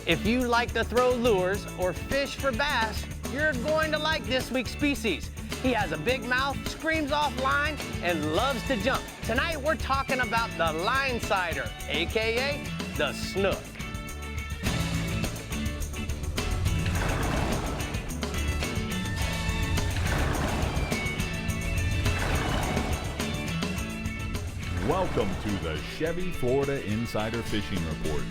If you like to throw lures or fish for bass, you're going to like this week's species. He has a big mouth, screams off line, and loves to jump. Tonight we're talking about the line sider, AKA the Snook. Welcome to the Chevy Florida Insider Fishing Report,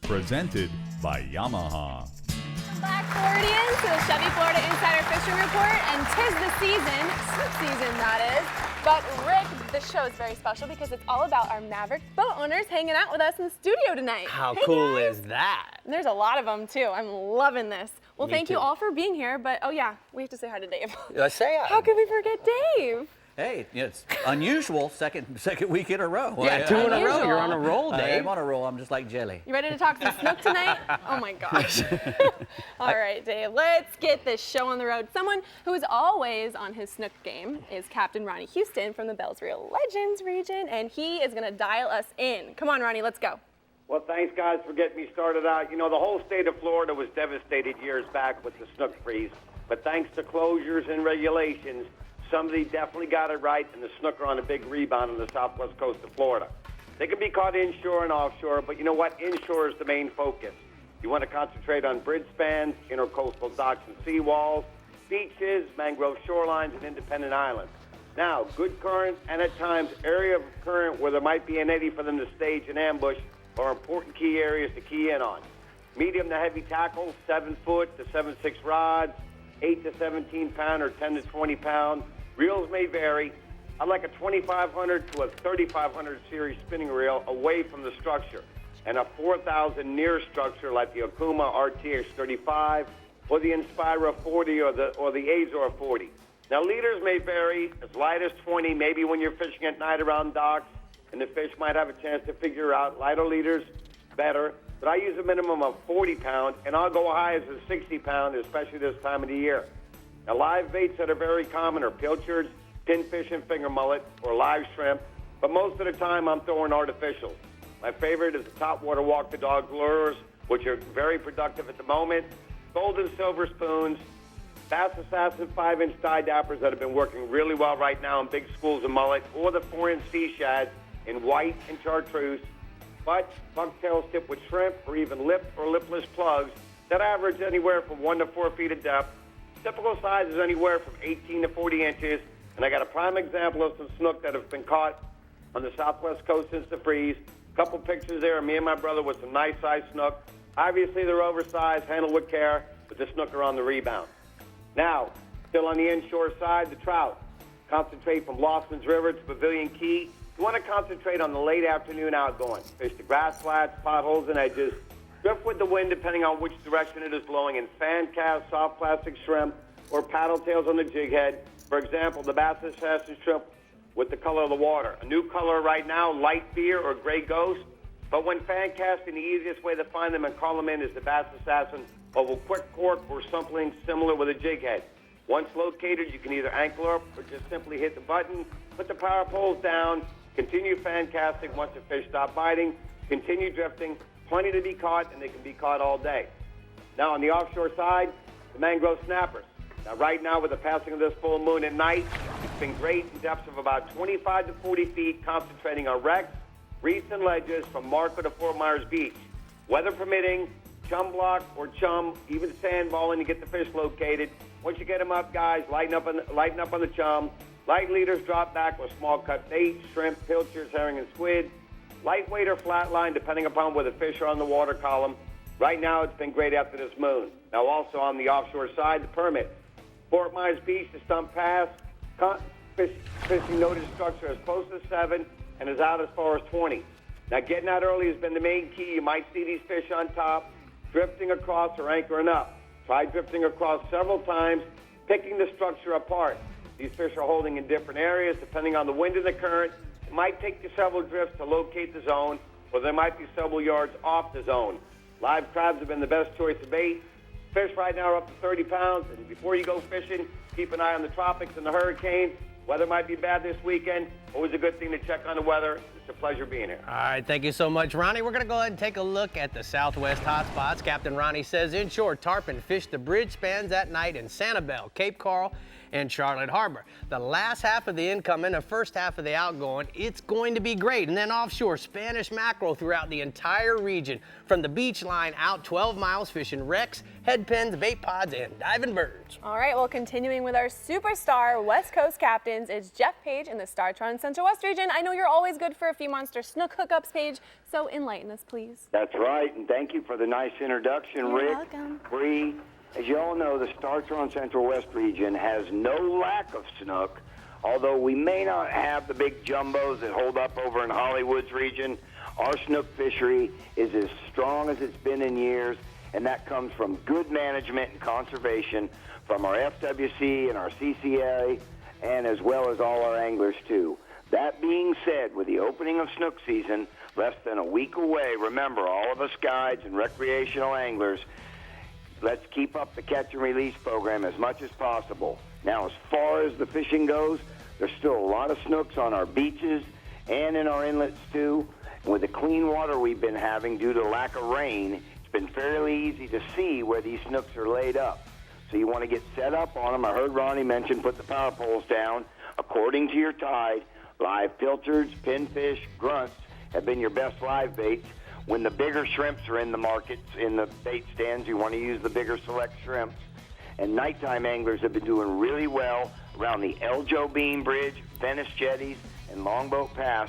presented by Yamaha. Welcome back, Floridians, to the Chevy Florida Insider Fishing Report, and 'tis the season, Snook season that is. But Rick, this show is very special because it's all about our Maverick boat owners hanging out with us in the studio tonight. How Hey, cool guys. is that? And there's a lot of them too. I'm loving this. Well, Me thank you too. all for being here, but oh yeah, we have to say hi to Dave. Let's say How could we forget Dave? Hey, it's unusual, second week in a row. Yeah, two in a row. You're on a roll, Dave. I'm on a roll. I'm just like jelly. You ready to talk some Snook tonight? Oh my gosh. All right, Dave, let's get this show on the road. Someone who is always on his Snook game is Captain Ronnie Houston from the Bells Real Legends region, and he is going to dial us in. Come on, Ronnie, let's go. Well, thanks, guys, for getting me started out. You know, the whole state of Florida was devastated years back with the Snook freeze, but thanks to closures and regulations, somebody definitely got it right, and the Snook are on a big rebound on the southwest coast of Florida. They can be caught inshore and offshore, but you know what? Inshore is the main focus. You want to concentrate on bridge spans, intercoastal docks and seawalls, beaches, mangrove shorelines, and independent islands. Now, good current and at times area of current where there might be an eddy for them to stage an ambush are important key areas to key in on. Medium to heavy tackle, 7-foot to 7-6 rods, 8 to 17 pound or 10 to 20 pound. Reels may vary. I like a 2500 to a 3500 series spinning reel away from the structure, and a 4000 near structure like the Okuma RTX 35 or the Inspira 40 or the Azor 40. Now leaders may vary as light as 20, maybe when you're fishing at night around docks, and the fish might have a chance to figure out lighter leaders better. But I use a minimum of 40 pounds, and I'll go high as a 60 pound, especially this time of the year. Now, live baits that are very common are pilchards, pinfish and finger mullet, or live shrimp, but most of the time I'm throwing artificials. My favorite is the topwater walk the dog lures, which are very productive at the moment, gold and silver spoons, Bass Assassin 5-inch die dappers that have been working really well right now in big schools of mullet, or the 4-inch sea shads in white and chartreuse, but bucktails tipped with shrimp or even lipped or lipless plugs that average anywhere from 1 to 4 feet of depth. Typical size is anywhere from 18 to 40 inches, and I got a prime example of some snook that have been caught on the southwest coast since the freeze. A couple pictures there of me and my brother with some nice sized snook. Obviously they're oversized, handled with care, but the snook are on the rebound. Now, still on the inshore side, the trout. Concentrate from Lawson's River to Pavilion Key. You want to concentrate on the late afternoon outgoing. Fish the grass flats, potholes, and edges. Drift with the wind depending on which direction it is blowing in fan cast, soft plastic shrimp, or paddle tails on the jig head. For example, the Bass Assassin shrimp with the color of the water. A new color right now, light beer or gray ghost. But when fan casting, the easiest way to find them and call them in is the Bass Assassin oval quick cork or something similar with a jig head. Once located, you can either ankle up or just simply hit the button, put the power poles down, continue fan casting once the fish stop biting, continue drifting, plenty to be caught, and they can be caught all day. Now on the offshore side, the mangrove snappers. Now right now with the passing of this full moon at night, it's been great in depths of about 25 to 40 feet, concentrating on wrecks, reefs, and ledges from Marco to Fort Myers Beach. Weather permitting, chum block or chum, even sandballing to get the fish located. Once you get them up, guys, lighten up on the chum. Light leaders drop back with small cut bait, shrimp, pilchards, herring, and squid. Lightweight or flatline, depending upon where the fish are on the water column. Right now, it's been great after this moon. Now, also on the offshore side, the permit. Fort Myers Beach to Stump Pass, fishing noted structure as close as 7 and as out as far as 20. Now, getting out early has been the main key. You might see these fish on top, drifting across or anchoring up. Try drifting across several times, picking the structure apart. These fish are holding in different areas depending on the wind and the current. It might take you several drifts to locate the zone, or there might be several yards off the zone. Live crabs have been the best choice of bait. Fish right now are up to 30 pounds, and before you go fishing, keep an eye on the tropics and the hurricanes. Weather might be bad this weekend. Always a good thing to check on the weather. It's a pleasure being here. All right, thank you so much, Ronnie. We're going to go ahead and take a look at the Southwest hotspots. Captain Ronnie says inshore tarpon fish the bridge spans at night in Sanibel, Cape Coral, and Charlotte Harbor. The last half of the incoming, the first half of the outgoing, it's going to be great. And then offshore, Spanish mackerel throughout the entire region, from the beach line out 12 miles, fishing wrecks, head pens, bait pods, and diving birds. All right, well, continuing with our superstar West Coast captains is Jeff Page in the StarTron Central West region. I know you're always good for a few monster snook hookups, Page, so enlighten us, please. That's right, and thank you for the nice introduction, You're Rick. welcome. Bree. As you all know, the StarTron Central West region has no lack of snook, although we may not have the big jumbos that hold up over in Hollywood's region. Our snook fishery is as strong as it's been in years, and that comes from good management and conservation from our FWC and our CCA, and as well as all our anglers, too. That being said, with the opening of snook season less than a week away, remember, all of us guides and recreational anglers, let's keep up the catch and release program as much as possible. Now, as far as the fishing goes, there's still a lot of snooks on our beaches and in our inlets, too. And with the clean water we've been having due to lack of rain, it's been fairly easy to see where these snooks are laid up. So you want to get set up on them. I heard Ronnie mention put the power poles down. According to your tide, live pilchards, pinfish, grunts have been your best live baits. When the bigger shrimps are in the markets, in the bait stands, you want to use the bigger select shrimps. And nighttime anglers have been doing really well around the El Joe Bean Bridge, Venice Jetties, and Longboat Pass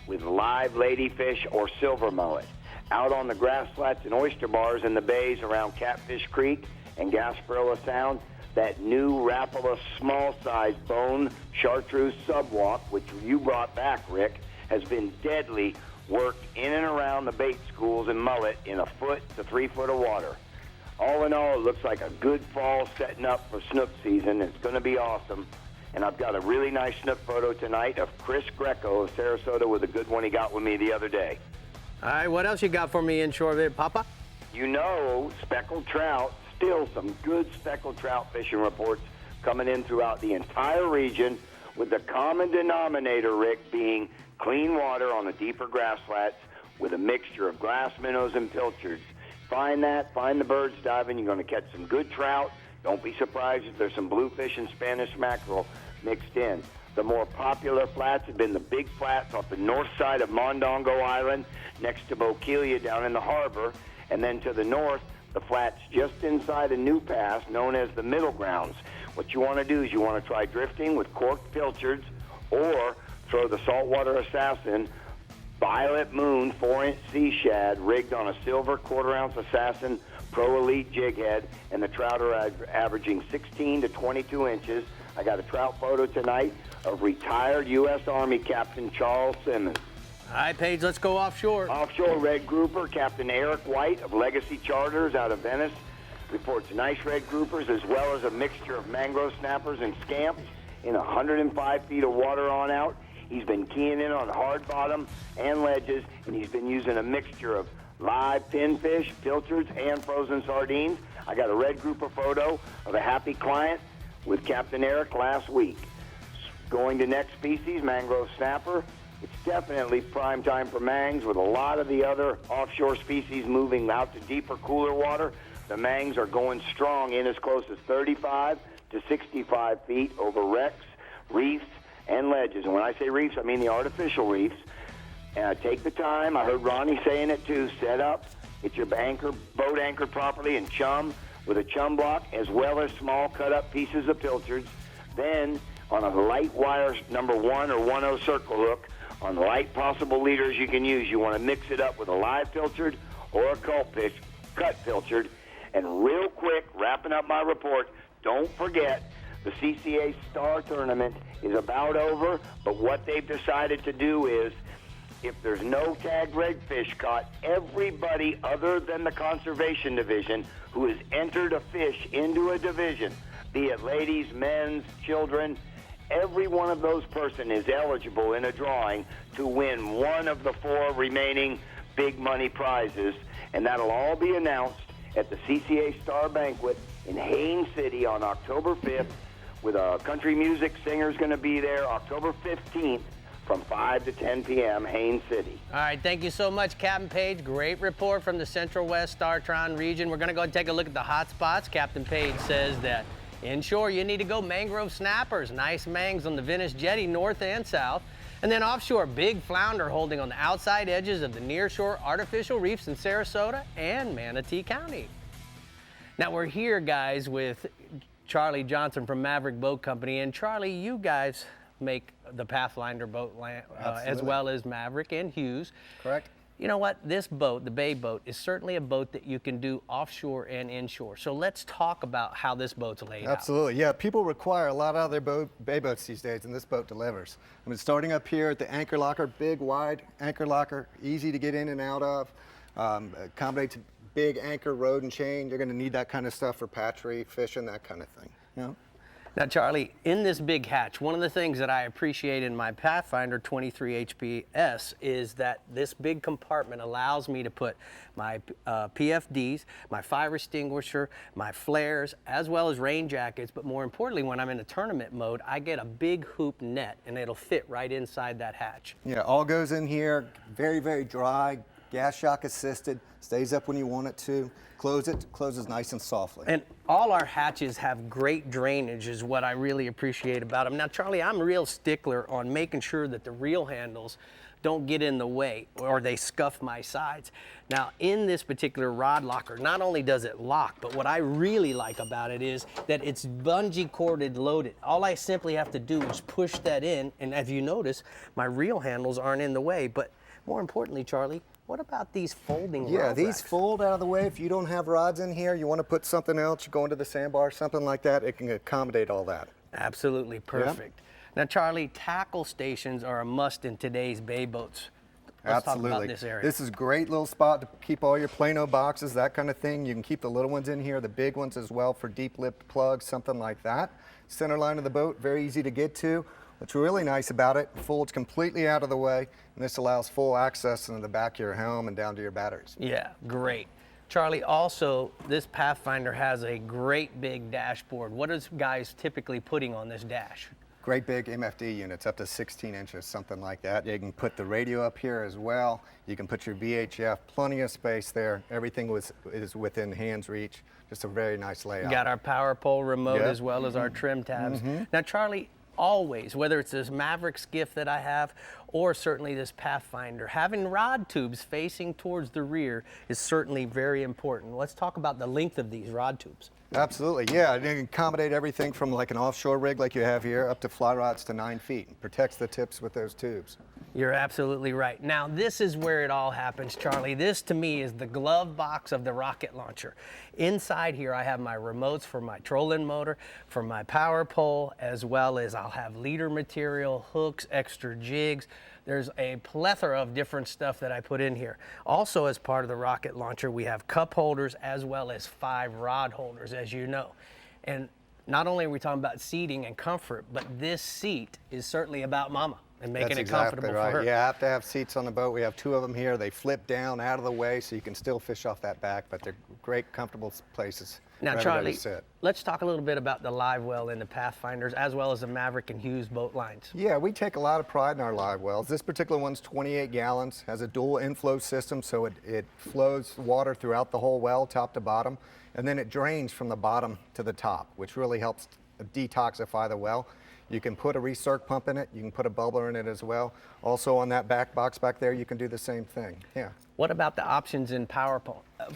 with live ladyfish or silver mullet. Out on the grass flats and oyster bars in the bays around Catfish Creek and Gasparilla Sound, that new Rapala small-sized bone chartreuse subwalk, which you brought back, Rick, has been deadly, worked in and around the bait schools and mullet in 1 foot to 3 foot of water. All in all, it looks like a good fall setting up for snook season. It's going to be awesome. And I've got a really nice snook photo tonight of Chris Greco of Sarasota with a good one he got with me the other day. All right, what else you got for me inshore there, Papa? You know, speckled trout, still some good speckled trout fishing reports coming in throughout the entire region, with the common denominator, Rick, being clean water on the deeper grass flats with a mixture of glass minnows and pilchards. Find that, find the birds diving. You're going to catch some good trout. Don't be surprised if there's some bluefish and Spanish mackerel mixed in. The more popular flats have been the big flats off the north side of Mondongo Island next to Bokeelia down in the harbor, and then to the north, the flats just inside a new pass known as the Middle Grounds. What you want to do is you want to try drifting with corked pilchards or throw the saltwater assassin Violet Moon 4-inch sea shad rigged on a silver quarter-ounce assassin Pro Elite jig head, and the trout are averaging 16 to 22 inches. I got a trout photo tonight of retired U.S. Army Captain Charles Simmons. All right, Paige, let's go offshore. Offshore red grouper, Captain Eric White of Legacy Charters out of Venice, reports nice red groupers as well as a mixture of mangrove snappers and scamps in 105 feet of water on out. He's been keying in on hard bottom and ledges, and he's been using a mixture of live pinfish, pilchards, and frozen sardines. I got a red grouper photo of a happy client with Captain Eric last week. Going to next species, mangrove snapper. It's definitely prime time for mangs, with a lot of the other offshore species moving out to deeper, cooler water. The mangs are going strong in as close as 35 to 65 feet over wrecks, reefs, and ledges. And when I say reefs, I mean the artificial reefs. Take the time. I heard Ronnie saying it too. Set up. Get your boat anchored properly in chum with a chum block, as well as small cut-up pieces of pilchards. Then, on a light wire number 1 or 1/0 circle hook, on light possible leaders you can use, you want to mix it up with a live pilchard or a cut pilchard. And real quick, wrapping up my report, don't forget the CCA Star Tournament is about over, but what they've decided to do is, if there's no tagged redfish caught, everybody other than the Conservation Division who has entered a fish into a division, be it ladies, men's, children, every one of those persons is eligible in a drawing to win one of the 4 remaining big money prizes, and that'll all be announced at the CCA Star Banquet in Haines City on October 5th, with a country music singer's going to be there October 15th from 5 to 10 p.m. Haines City. All right, thank you so much, Captain Page. Great report from the Central West StarTron region. We're going to go and take a look at the hot spots. Captain Page says that inshore, you need to go mangrove snappers, nice mangs on the Venice Jetty, north and south. And then offshore, big flounder holding on the outside edges of the nearshore artificial reefs in Sarasota and Manatee County. Now we're here, guys, with Charlie Johnson from Maverick Boat Company. And Charlie, you guys make the Pathfinder boat as well as Maverick and Hughes. Correct. You know what? This boat, the Bay boat, is certainly a boat that you can do offshore and inshore. So let's talk about how this boat's laid out. Absolutely, yeah. People require a lot out of their bay boats these days, and this boat delivers. I mean, starting up here at the anchor locker, big, wide anchor locker, easy to get in and out of, accommodates big anchor, rod, and chain. You're going to need that kind of stuff for patchery, fishing, that kind of thing. You know? Now, Charlie, in this big hatch, one of the things that I appreciate in my Pathfinder 23 HPS is that this big compartment allows me to put my PFDs, my fire extinguisher, my flares, as well as rain jackets. But more importantly, when I'm in a tournament mode, I get a big hoop net, and it'll fit right inside that hatch. Yeah, all goes in here, very, very dry, gas shock assisted, stays up when you want it to. Close it, closes nice and softly. And all our hatches have great drainage is what I really appreciate about them. Now, Charlie, I'm a real stickler on making sure that the reel handles don't get in the way or they scuff my sides. Now, in this particular rod locker, not only does it lock, but what I really like about it is that it's bungee corded loaded. All I simply have to do is push that in, and as you notice, my reel handles aren't in the way. But more importantly, Charlie, what about these folding Yeah, rod these racks? fold out of the way. If you don't have rods in here, you want to put something else, you go into the sandbar, something like that, it can accommodate all that. Absolutely perfect. Now, Charlie, tackle stations are a must in today's bay boats. Let's Absolutely. talk about this area. This is a great little spot to keep all your Plano boxes, that kind of thing. You can keep the little ones in here, the big ones as well for deep lipped plugs, something like that. Center line of the boat, very easy to get to. What's really nice about it, folds completely out of the way, and this allows full access into the back of your helm and down to your batteries. Yeah, great. Charlie, also, this Pathfinder has a great big dashboard. What is guys typically putting on this dash? Great big MFD units, up to 16 inches, something like that. You can put the radio up here as well. You can put your VHF, plenty of space there. Everything is within hand's reach. Just a very nice layout. Got our power pole remote Yep. as well as our trim tabs. Now, Charlie, always, whether it's this Maverick skiff that I have or certainly this Pathfinder, having rod tubes facing towards the rear is certainly very important. Let's talk about the length of these rod tubes. Absolutely, yeah. You can accommodate everything from like an offshore rig like you have here up to fly rods to 9 feet. Protects the tips with those tubes. You're absolutely right. Now, this is where it all happens, Charlie. This, to me, is the glove box of the rocket launcher. Inside here, I have my remotes for my trolling motor, for my power pole, as well as I'll have leader material, hooks, extra jigs. There's a plethora of different stuff that I put in here. Also, as part of the rocket launcher, we have cup holders as well as 5 rod holders, as you know. And not only are we talking about seating and comfort, but this seat is certainly about Mama and making That's it comfortable exactly right. for her. You have to have seats on the boat. We have 2 of them here. They flip down out of the way so you can still fish off that back, but they're great, comfortable places Now, for everybody Charlie, to sit. let's talk a little bit about the live well in the Pathfinders as well as the Maverick and Hughes boat lines. Yeah, we take a lot of pride in our live wells. This particular one's 28 gallons, has a dual inflow system, so it flows water throughout the whole well, top to bottom, and then it drains from the bottom to the top, which really helps detoxify the well. You can put a recirc pump in it. You can put a bubbler in it as well. Also on that back box back there, you can do the same thing. Yeah. What about the options in power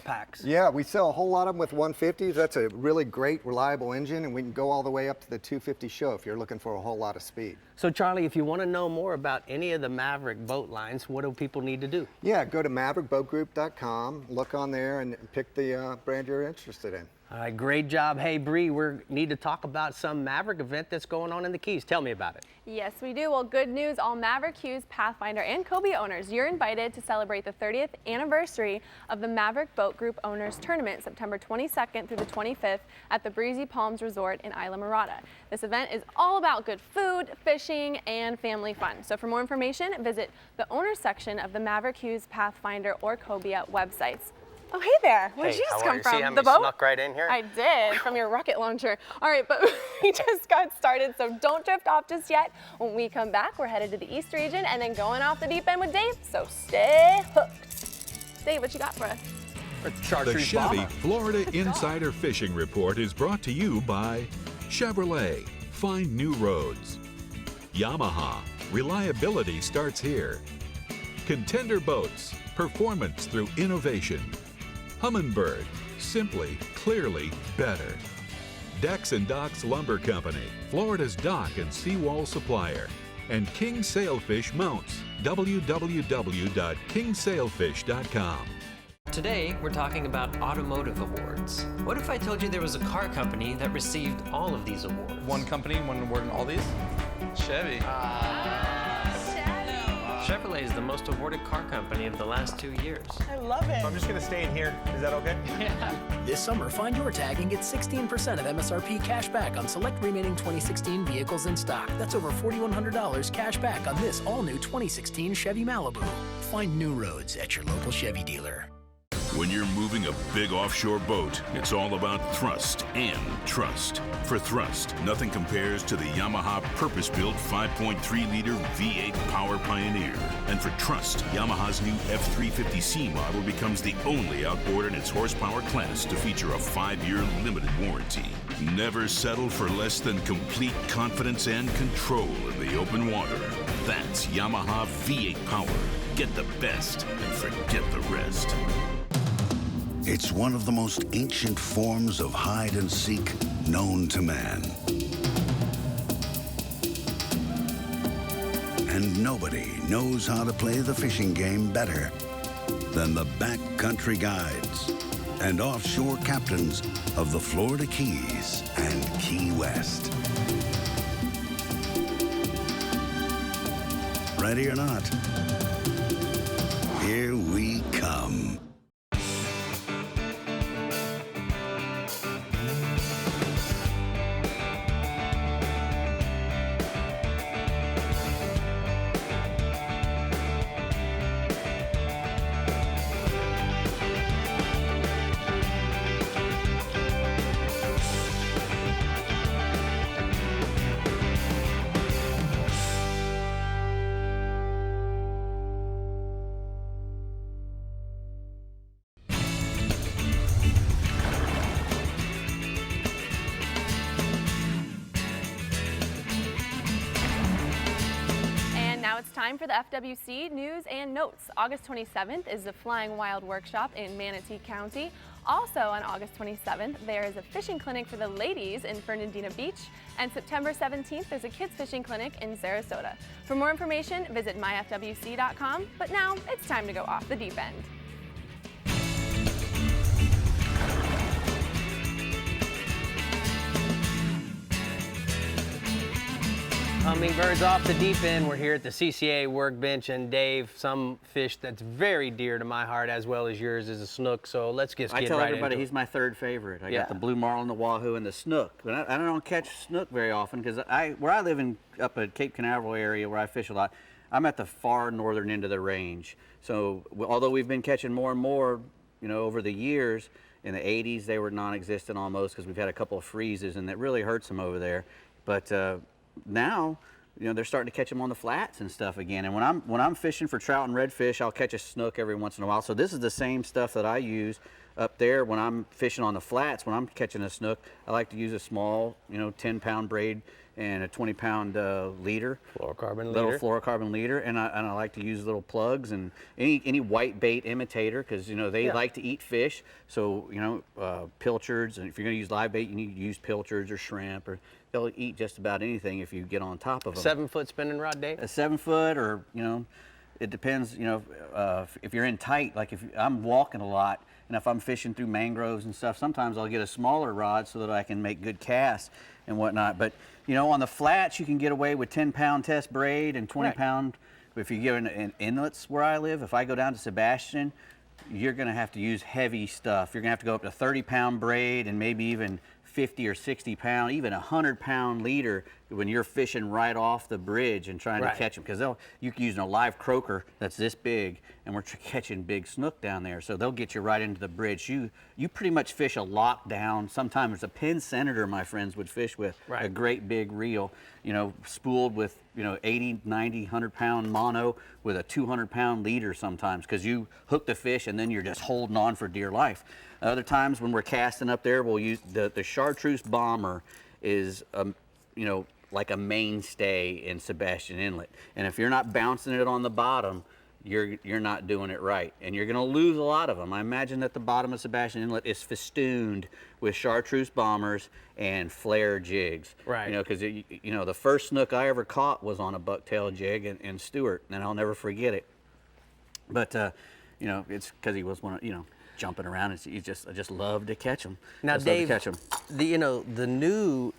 packs? Yeah, we sell a whole lot of them with 150s. That's a really great, reliable engine, and we can go all the way up to the 250 show if you're looking for a whole lot of speed. So, Charlie, if you want to know more about any of the Maverick boat lines, what do people need to do? Yeah, go to maverickboatgroup.com, look on there, and pick the brand you're interested in. All right, great job. Hey, Bree, we need to talk about some Maverick event that's going on in the Keys. Tell me about it. Yes, we do. Well, good news, all Maverick, Hughes, Pathfinder, and Cobia owners, you're invited to celebrate the 30th anniversary of the Maverick Boat Group Owners Tournament, September 22nd through the 25th at the Breezy Palms Resort in Isla Mirada. This event is all about good food, fishing, and family fun. So for more information, visit the owners section of the Maverick, Hughes, Pathfinder, or Cobia websites. Oh, hey there. Where'd Hey, you just how are come you? from? See how The we boat? snuck right in here? I did, from your rocket launcher. All right, but we just got started, so don't drift off just yet. When we come back, we're headed to the East region and then going off the deep end with Dave, so stay hooked. Dave, what you got for us? A The chartreuse Chevy bomber. Florida Insider Fishing Report is brought to you by Chevrolet. Find new roads. Yamaha. Reliability starts here. Contender Boats. Performance through innovation. Humminbird. Simply, clearly better. Decks and Docks Lumber Company. Florida's dock and seawall supplier. And King Sailfish Mounts. www.kingsailfish.com. Today, we're talking about automotive awards. What if I told you there was a car company that received all of these awards? One company, one award in all these? Chevy. Chevrolet is the most awarded car company of the last 2 years. I love it. I'm just gonna stay in here. Is that okay? This summer, find your tag and get 16% of MSRP cash back on select remaining 2016 vehicles in stock. That's over $4,100 cash back on this all-new 2016 Chevy Malibu. Find new roads at your local Chevy dealer. When you're moving a big offshore boat, it's all about thrust and trust. For thrust, nothing compares to the Yamaha purpose-built 5.3-liter V8 Power Pioneer. And for trust, Yamaha's new F350C model becomes the only outboard in its horsepower class to feature a 5-year limited warranty. Never settle for less than complete confidence and control in the open water. That's Yamaha V8 Power. Get the best and forget the rest. It's one of the most ancient forms of hide and seek known to man. And nobody knows how to play the fishing game better than the backcountry guides and offshore captains of the Florida Keys and Key West. Ready or not, here we come. Now it's time for the FWC news and notes. August 27th is the Flying Wild Workshop in Manatee County. Also on August 27th, there is a fishing clinic for the ladies in Fernandina Beach. And September 17th, there's a kids fishing clinic in Sarasota. For more information, visit myfwc.com. But now it's time to go off the deep end. Hummingbirds off the deep end. We're here at the CCA workbench, and Dave, some fish that's very dear to my heart as well as yours is a snook. So let's get I right tell into everybody it. he's my third favorite. I Yeah. got the blue marlin, the wahoo, and the snook. But I don't catch snook very often because where I live in up at Cape Canaveral area where I fish a lot, I'm at the far northern end of the range. So although we've been catching more and more, you know, over the years, in the 80s they were non-existent almost because we've had a couple of freezes and that really hurts them over there. But now, you know, they're starting to catch them on the flats and stuff again. And when I'm fishing for trout and redfish, I'll catch a snook every once in a while. So this is the same stuff that I use up there when I'm fishing on the flats. When I'm catching a snook, I like to use a small, you know, 10-pound braid and a 20-pound leader, fluorocarbon little leader. fluorocarbon leader, and I like to use little plugs and any white bait imitator because you know they like to eat fish. So you know pilchards, and if you're going to use live bait, you need to use pilchards or shrimp, or they'll eat just about anything if you get on top of them. 7-foot spinning rod, Dave? A 7-foot, or you know, it depends. You know, if you're in tight, like if I'm walking a lot. And if I'm fishing through mangroves and stuff, sometimes I'll get a smaller rod so that I can make good casts and whatnot. But, you know, on the flats, you can get away with 10-pound test braid and 20-pound. If you get in inlets where I live, if I go down to Sebastian, you're going to have to use heavy stuff. You're going to have to go up to 30-pound braid and maybe even 50 or 60 pound, even 100-pound leader when you're fishing right off the bridge and trying to catch them, because you're using a live croaker that's this big, and we're catching big snook down there, so they'll get you right into the bridge. You pretty much fish a lockdown. Sometimes a pin senator, my friends would fish with a great big reel, you know, spooled with 80, 90, 100-pound mono with a 200-pound leader sometimes, because you hook the fish and then you're just holding on for dear life. Other times when we're casting up there, we'll use the chartreuse bomber is like a mainstay in Sebastian Inlet, and if you're not bouncing it on the bottom, you're not doing it right, and you're going to lose a lot of them. I imagine that the bottom of Sebastian Inlet is festooned with chartreuse bombers and flare jigs. Right. Because the first snook I ever caught was on a bucktail jig in Stewart, and I'll never forget it. But it's because he was jumping around, and I just love to catch them. Now, Dave, the new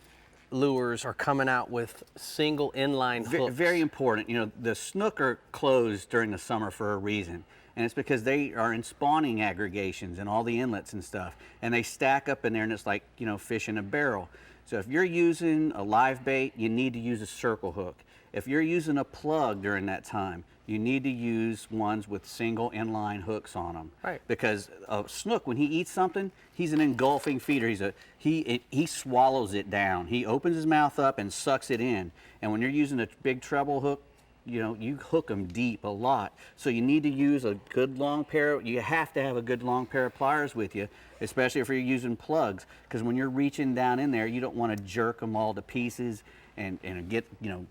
lures are coming out with single inline hooks. Very important. The snook are closed during the summer for a reason, and it's because they are in spawning aggregations and all the inlets and stuff, and they stack up in there, and it's like fish in a barrel. So if you're using a live bait, you need to use a circle hook. If you're using a plug during that time, you need to use ones with single inline hooks on them. Right. Because a snook, when he eats something, he's an engulfing feeder. He swallows it down. He opens his mouth up and sucks it in. And when you're using a big treble hook, you hook them deep a lot. So you need to use a good long pair. You have to have a good long pair of pliers with you, especially if you're using plugs. Because when you're reaching down in there, you don't want to jerk them all to pieces and get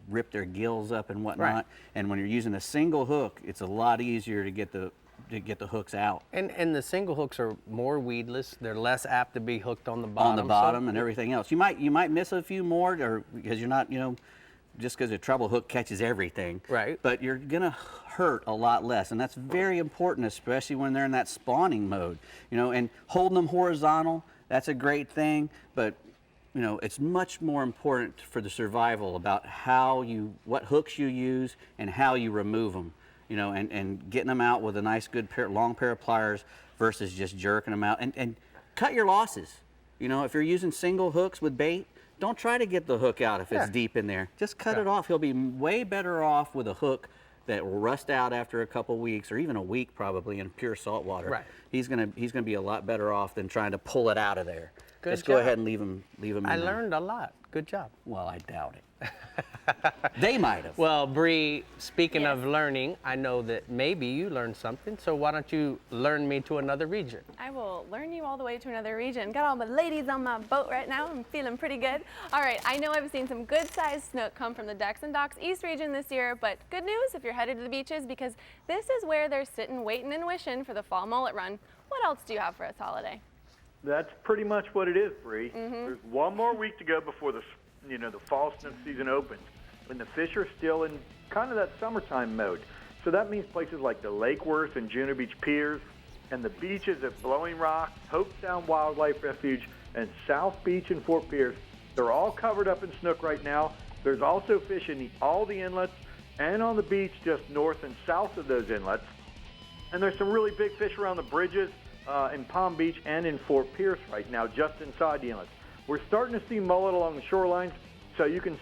rip their gills up and whatnot. Right. And when you're using a single hook, it's a lot easier to get the hooks out. And the single hooks are more weedless. They're less apt to be hooked on the bottom. On the bottom and everything else. You might miss a few more, or because you're not just because a treble hook catches everything. Right. But you're gonna hurt a lot less, and that's very important, especially when they're in that spawning mode. And holding them horizontal, that's a great thing, but it's much more important for the survival about what hooks you use and how you remove them, and getting them out with a nice, good long pair of pliers versus just jerking them out. And cut your losses. If you're using single hooks with bait, don't try to get the hook out if it's deep in there. Just cut it off. He'll be way better off with a hook that will rust out after a couple weeks, or even a week probably, in pure salt water. Right. He's gonna be a lot better off than trying to pull it out of there. Just go ahead and leave him in I learned a lot. Good job. Well, I doubt it. They might have. Well, Bree, speaking of learning, I know that maybe you learned something, so why don't you learn me to another region? I will learn you all the way to another region. Got all the ladies on my boat right now. I'm feeling pretty good. All right, I know I've seen some good-sized snook come from the Decks and Docks East region this year, but good news if you're headed to the beaches, because this is where they're sitting, waiting and wishing for the fall mullet run. What else do you have for us, Holiday? That's pretty much what it is, Bree. There's one more week to go before the fall snook season opens, and the fish are still in kind of that summertime mode. So that means places like the Lake Worth and Juno Beach piers, and the beaches at Blowing Rock, Hope Sound Wildlife Refuge, and South Beach and Fort Pierce. They're all covered up in snook right now. There's also fish in all the inlets and on the beach just north and south of those inlets. And there's some really big fish around the bridges in Palm Beach and in Fort Pierce right now, just inside the inlets. We're starting to see mullet along the shorelines, so you can,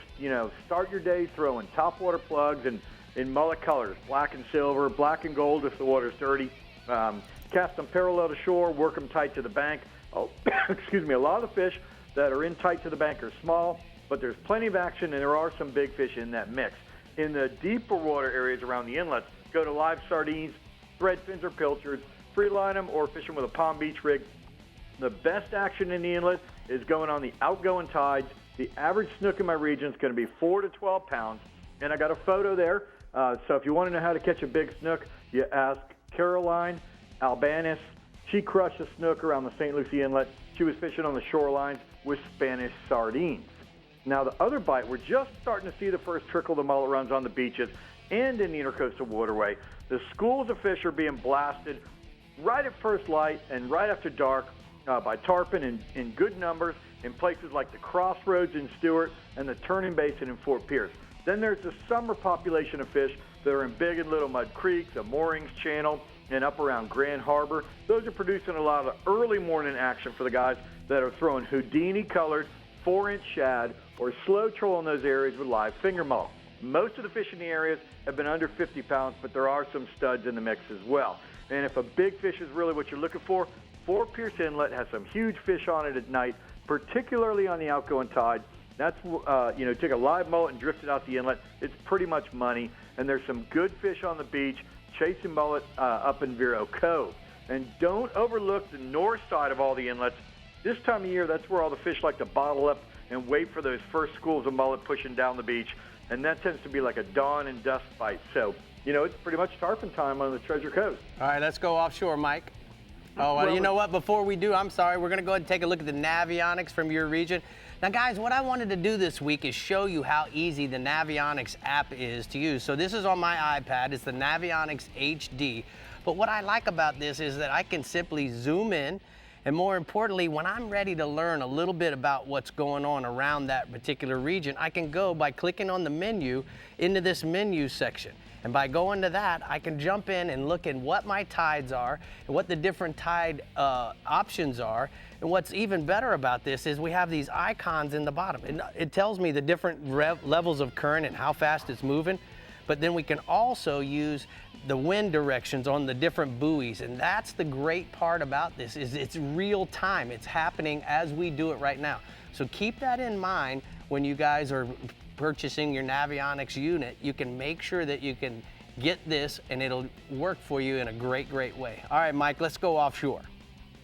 start your day throwing topwater plugs and in mullet colors, black and silver, black and gold if the water's dirty. Cast them parallel to shore, work them tight to the bank. Oh, excuse me, a lot of the fish that are in tight to the bank are small, but there's plenty of action, and there are some big fish in that mix. In the deeper water areas around the inlets, go to live sardines, thread fins or pilchards, free line them, or fish them with a Palm Beach rig. The best action in the inlet is going on the outgoing tides. The average snook in my region is going to be 4 to 12 pounds, and I got a photo there. So if you want to know how to catch a big snook, you ask Caroline Albanus. She crushed a snook around the St. Lucie Inlet. She was fishing on the shorelines with Spanish sardines. Now, the other bite, we're just starting to see the first trickle of the mullet runs on the beaches and in the Intercoastal Waterway. The schools of fish are being blasted right at first light and right after dark by tarpon in good numbers in places like the Crossroads in Stewart and the Turning Basin in Fort Pierce. Then there's the summer population of fish that are in Big and Little Mud Creek, the Moorings Channel, and up around Grand Harbor. Those are producing a lot of early morning action for the guys that are throwing Houdini-colored 4-inch shad or slow troll in those areas with live finger mullet. Most of the fish in the areas have been under 50 pounds, but there are some studs in the mix as well. And if a big fish is really what you're looking for, Fort Pierce Inlet has some huge fish on it at night, particularly on the outgoing tide. That's, take a live mullet and drift it out the inlet. It's pretty much money. And there's some good fish on the beach chasing mullet up in Vero Cove. And don't overlook the north side of all the inlets. This time of year, that's where all the fish like to bottle up and wait for those first schools of mullet pushing down the beach. And that tends to be like a dawn and dusk bite. So, it's pretty much tarpon time on the Treasure Coast. All right, let's go offshore, Mike. Oh, well, you know what? Before we do, I'm sorry, we're going to go ahead and take a look at the Navionics from your region. Now, guys, what I wanted to do this week is show you how easy the Navionics app is to use. So this is on my iPad. It's the Navionics HD. But what I like about this is that I can simply zoom in. And more importantly, when I'm ready to learn a little bit about what's going on around that particular region, I can go by clicking on the menu into this menu section. And by going to that, I can jump in and look at what my tides are and what the different tide options are. And what's even better about this is we have these icons in the bottom. And it tells me the different levels of current and how fast it's moving. But then we can also use the wind directions on the different buoys. And that's the great part about this, is it's real time. It's happening as we do it right now. So keep that in mind when you guys are purchasing your Navionics unit. You can make sure that you can get this and it'll work for you in a great, great way. All right, Mike, let's go offshore.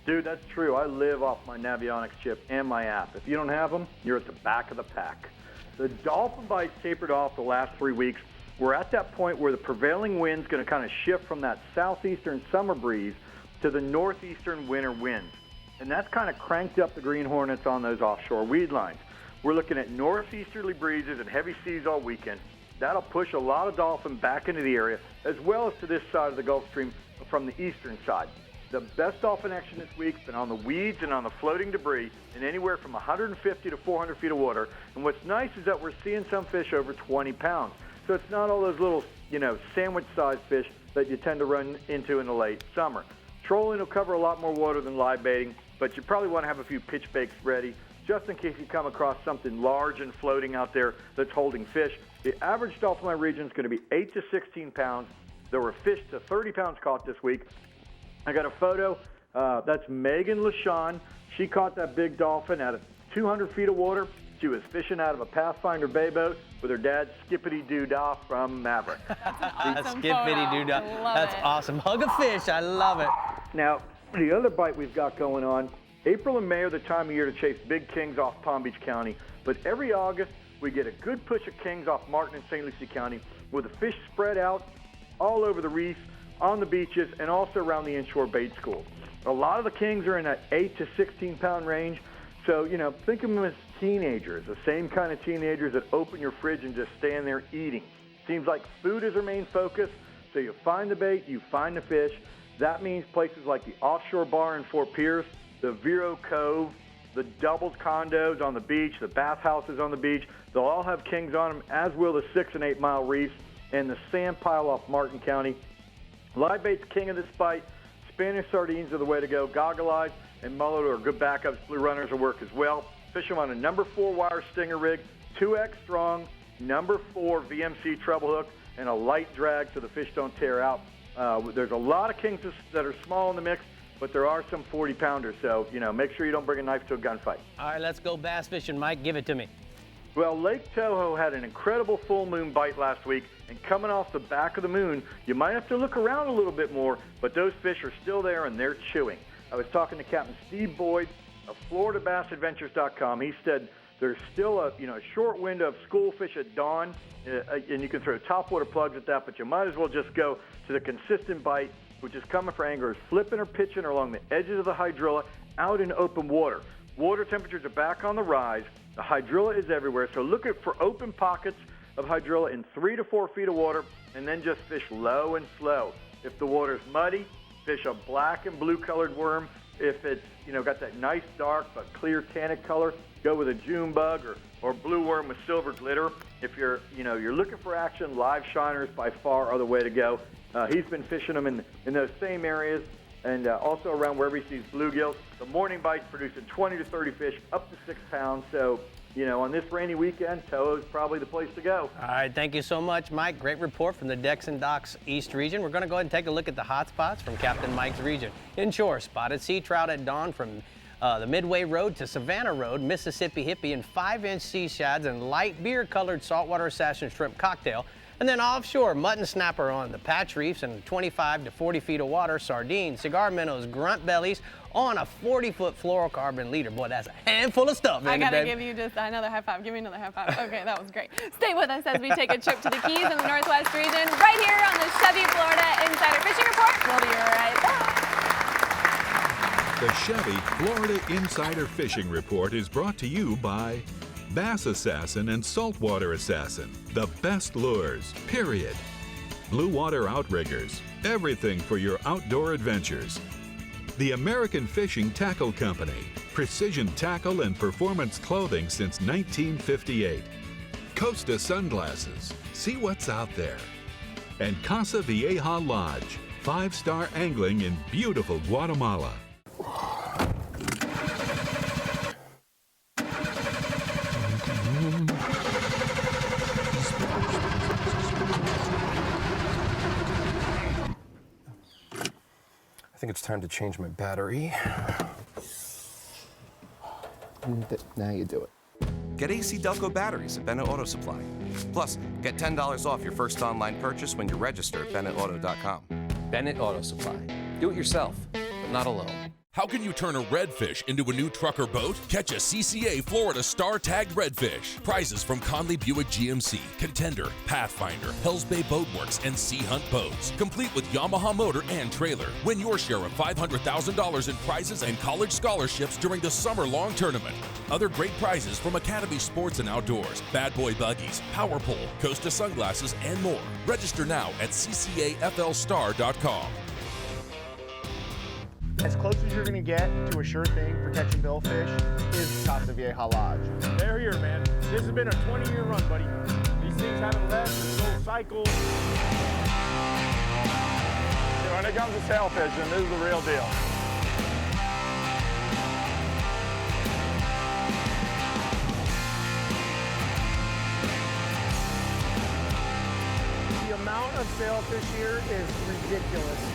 Dude, that's true. I live off my Navionics chip and my app. If you don't have them, you're at the back of the pack. The dolphin bites tapered off the last 3 weeks. We're at that point where the prevailing wind's going to kind of shift from that southeastern summer breeze to the northeastern winter winds. And that's kind of cranked up the green hornets on those offshore weed lines. We're looking at northeasterly breezes and heavy seas all weekend. That'll push a lot of dolphin back into the area, as well as to this side of the Gulf Stream from the eastern side. The best dolphin action this week's been on the weeds and on the floating debris in anywhere from 150 to 400 feet of water. And what's nice is that we're seeing some fish over 20 pounds. So it's not all those little, sandwich-sized fish that you tend to run into in the late summer. Trolling will cover a lot more water than live baiting, but you probably want to have a few pitch bakes ready just in case you come across something large and floating out there that's holding fish. The average dolphin in my region is going to be 8 to 16 pounds. There were fish to 30 pounds caught this week. I got a photo. That's Megan LaShawn. She caught that big dolphin out of 200 feet of water. She was fishing out of a Pathfinder Bay boat with her dad, Skippity-Doo-Dah from Maverick. Awesome Skippity-Doo-Dah. That's awesome. Hug a fish. I love it. Now, the other bite we've got going on, April and May are the time of year to chase big kings off Palm Beach County, but every August we get a good push of kings off Martin and St. Lucie County with the fish spread out all over the reef, on the beaches, and also around the inshore bait schools. A lot of the kings are in that 8 to 16 pound range, so, think of them as teenagers, the same kind of teenagers that open your fridge and just stand there eating. Seems like food is their main focus, so you find the bait, you find the fish. That means places like the Offshore Bar in Fort Pierce, the Vero Cove, the doubled condos on the beach, the bathhouses on the beach, they'll all have kings on them, as will the 6 and 8 mile reefs and the sand pile off Martin County. Live bait's king of this bite. Spanish sardines are the way to go. Goggle eyes and mullet are good backups. Blue runners will work as well. Fish them on a number 4 wire stinger rig, 2X strong, number 4 VMC treble hook, and a light drag so the fish don't tear out. There's a lot of kings that are small in the mix, but there are some 40-pounders, so, make sure you don't bring a knife to a gunfight. All right, let's go bass fishing, Mike. Give it to me. Well, Lake Toho had an incredible full moon bite last week, and coming off the back of the moon, you might have to look around a little bit more, but those fish are still there and they're chewing. I was talking to Captain Steve Boyd of FloridaBassAdventures.com. He said there's still a short window of school fish at dawn, and you can throw topwater plugs at that, but you might as well just go to the consistent bite, which is coming for anglers flipping or pitching along the edges of the hydrilla out in open water. Water temperatures are back on the rise. The hydrilla is everywhere, so look for open pockets of hydrilla in 3 to 4 feet of water, and then just fish low and slow. If the water's muddy, fish a black and blue colored worm. If it's got that nice dark but clear tannic color, go with a June bug or blue worm with silver glitter. If you're looking for action, live shiners by far are the way to go. He's been fishing them in those same areas and also around wherever he sees bluegills. The morning bite's producing 20 to 30 fish, up to 6 pounds. So, you know, on this rainy weekend, tow is probably the place to go. All right, thank you so much, Mike. Great report from the Decks and Docks East region. We're going to go ahead and take a look at the hot spots from Captain Mike's region. Inshore, spotted sea trout at dawn from the Midway Road to Savannah Road, Mississippi Hippie, and 5-inch sea shads and light beer-colored saltwater assassin shrimp cocktail. And then offshore, mutton snapper on the patch reefs and 25 to 40 feet of water, sardines, cigar minnows, grunt bellies on a 40-foot fluorocarbon leader. Boy, that's a handful of stuff, I gotta baby. give you just another high five. Give me another high five. Okay, that was great. Stay with us as we take a trip to the Keys in the Northwest region, right here on the Chevy Florida Insider Fishing Report. We'll be right back. The Chevy Florida Insider Fishing Report is brought to you by Bass Assassin and Saltwater Assassin, the best lures, period. Blue Water Outriggers, everything for your outdoor adventures. The American Fishing Tackle Company, precision tackle and performance clothing since 1958. Costa Sunglasses, see what's out there. And Casa Vieja Lodge, 5-star angling in beautiful Guatemala. I think it's time to change my battery. Now you do it. Get AC Delco batteries at Bennett Auto Supply. Plus, get $10 off your first online purchase when you register at BennettAuto.com. Bennett Auto Supply. Do it yourself, but not alone. How can you turn a redfish into a new truck or boat? Catch a CCA Florida Star Tagged Redfish. Prizes from Conley Buick GMC, Contender, Pathfinder, Hells Bay Boatworks, and Sea Hunt boats. Complete with Yamaha motor and trailer. Win your share of $500,000 in prizes and college scholarships during the summer-long tournament. Other great prizes from Academy Sports and Outdoors, Bad Boy Buggies, Power Pole, Costa Sunglasses, and more. Register now at ccaflstar.com. As close as you're gonna get to a sure thing for catching billfish is Casa Vieja Lodge. They're here, man. This has been a 20-year run, buddy. These things haven't left, it's so cycle. When it comes to sail fishing, this is the real deal. The amount of sailfish here is ridiculous.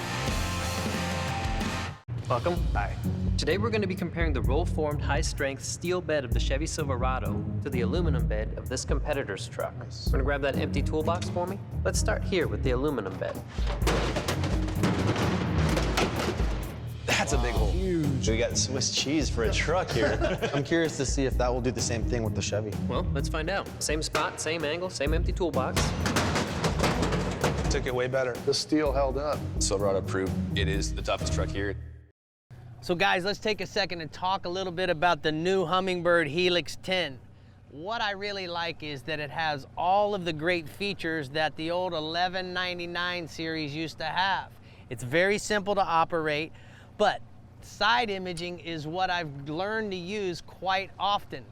Welcome. Hi. Today we're going to be comparing the roll-formed high-strength steel bed of the Chevy Silverado to the aluminum bed of this competitor's truck. Nice. Want to grab that empty toolbox for me? Let's start here with the aluminum bed. That's a big hole. Huge. We got Swiss cheese for a truck here. I'm curious to see if that will do the same thing with the Chevy. Well, let's find out. Same spot, same angle, same empty toolbox. Took it way better. The steel held up. Silverado proved it is the toughest truck here. So guys, let's take a second and talk a little bit about the new Humminbird Helix 10. What I really like is that it has all of the great features that the old 1199 series used to have. It's very simple to operate, but side imaging is what I've learned to use quite often.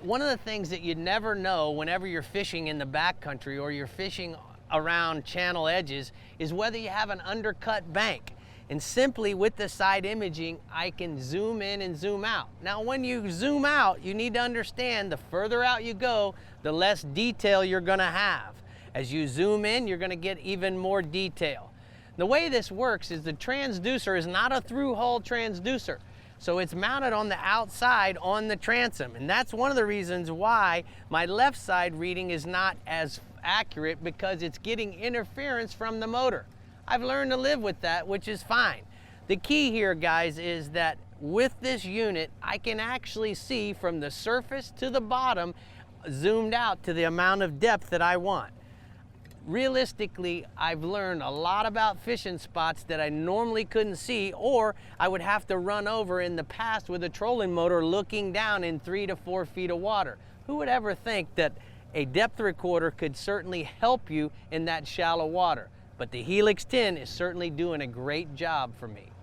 One of the things that you never know whenever you're fishing in the backcountry or you're fishing around channel edges is whether you have an undercut bank. And simply with the side imaging, I can zoom in and zoom out. Now, when you zoom out, you need to understand the further out you go, the less detail you're gonna have. As you zoom in, you're gonna get even more detail. The way this works is the transducer is not a through-hole transducer. So it's mounted on the outside on the transom. And that's one of the reasons why my left side reading is not as accurate, because it's getting interference from the motor. I've learned to live with that, which is fine. The key here, guys, is that with this unit, I can actually see from the surface to the bottom, zoomed out to the amount of depth that I want. Realistically, I've learned a lot about fishing spots that I normally couldn't see, or I would have to run over in the past with a trolling motor looking down in 3 to 4 feet of water. Who would ever think that a depth recorder could certainly help you in that shallow water? But the Helix 10 is certainly doing a great job for me.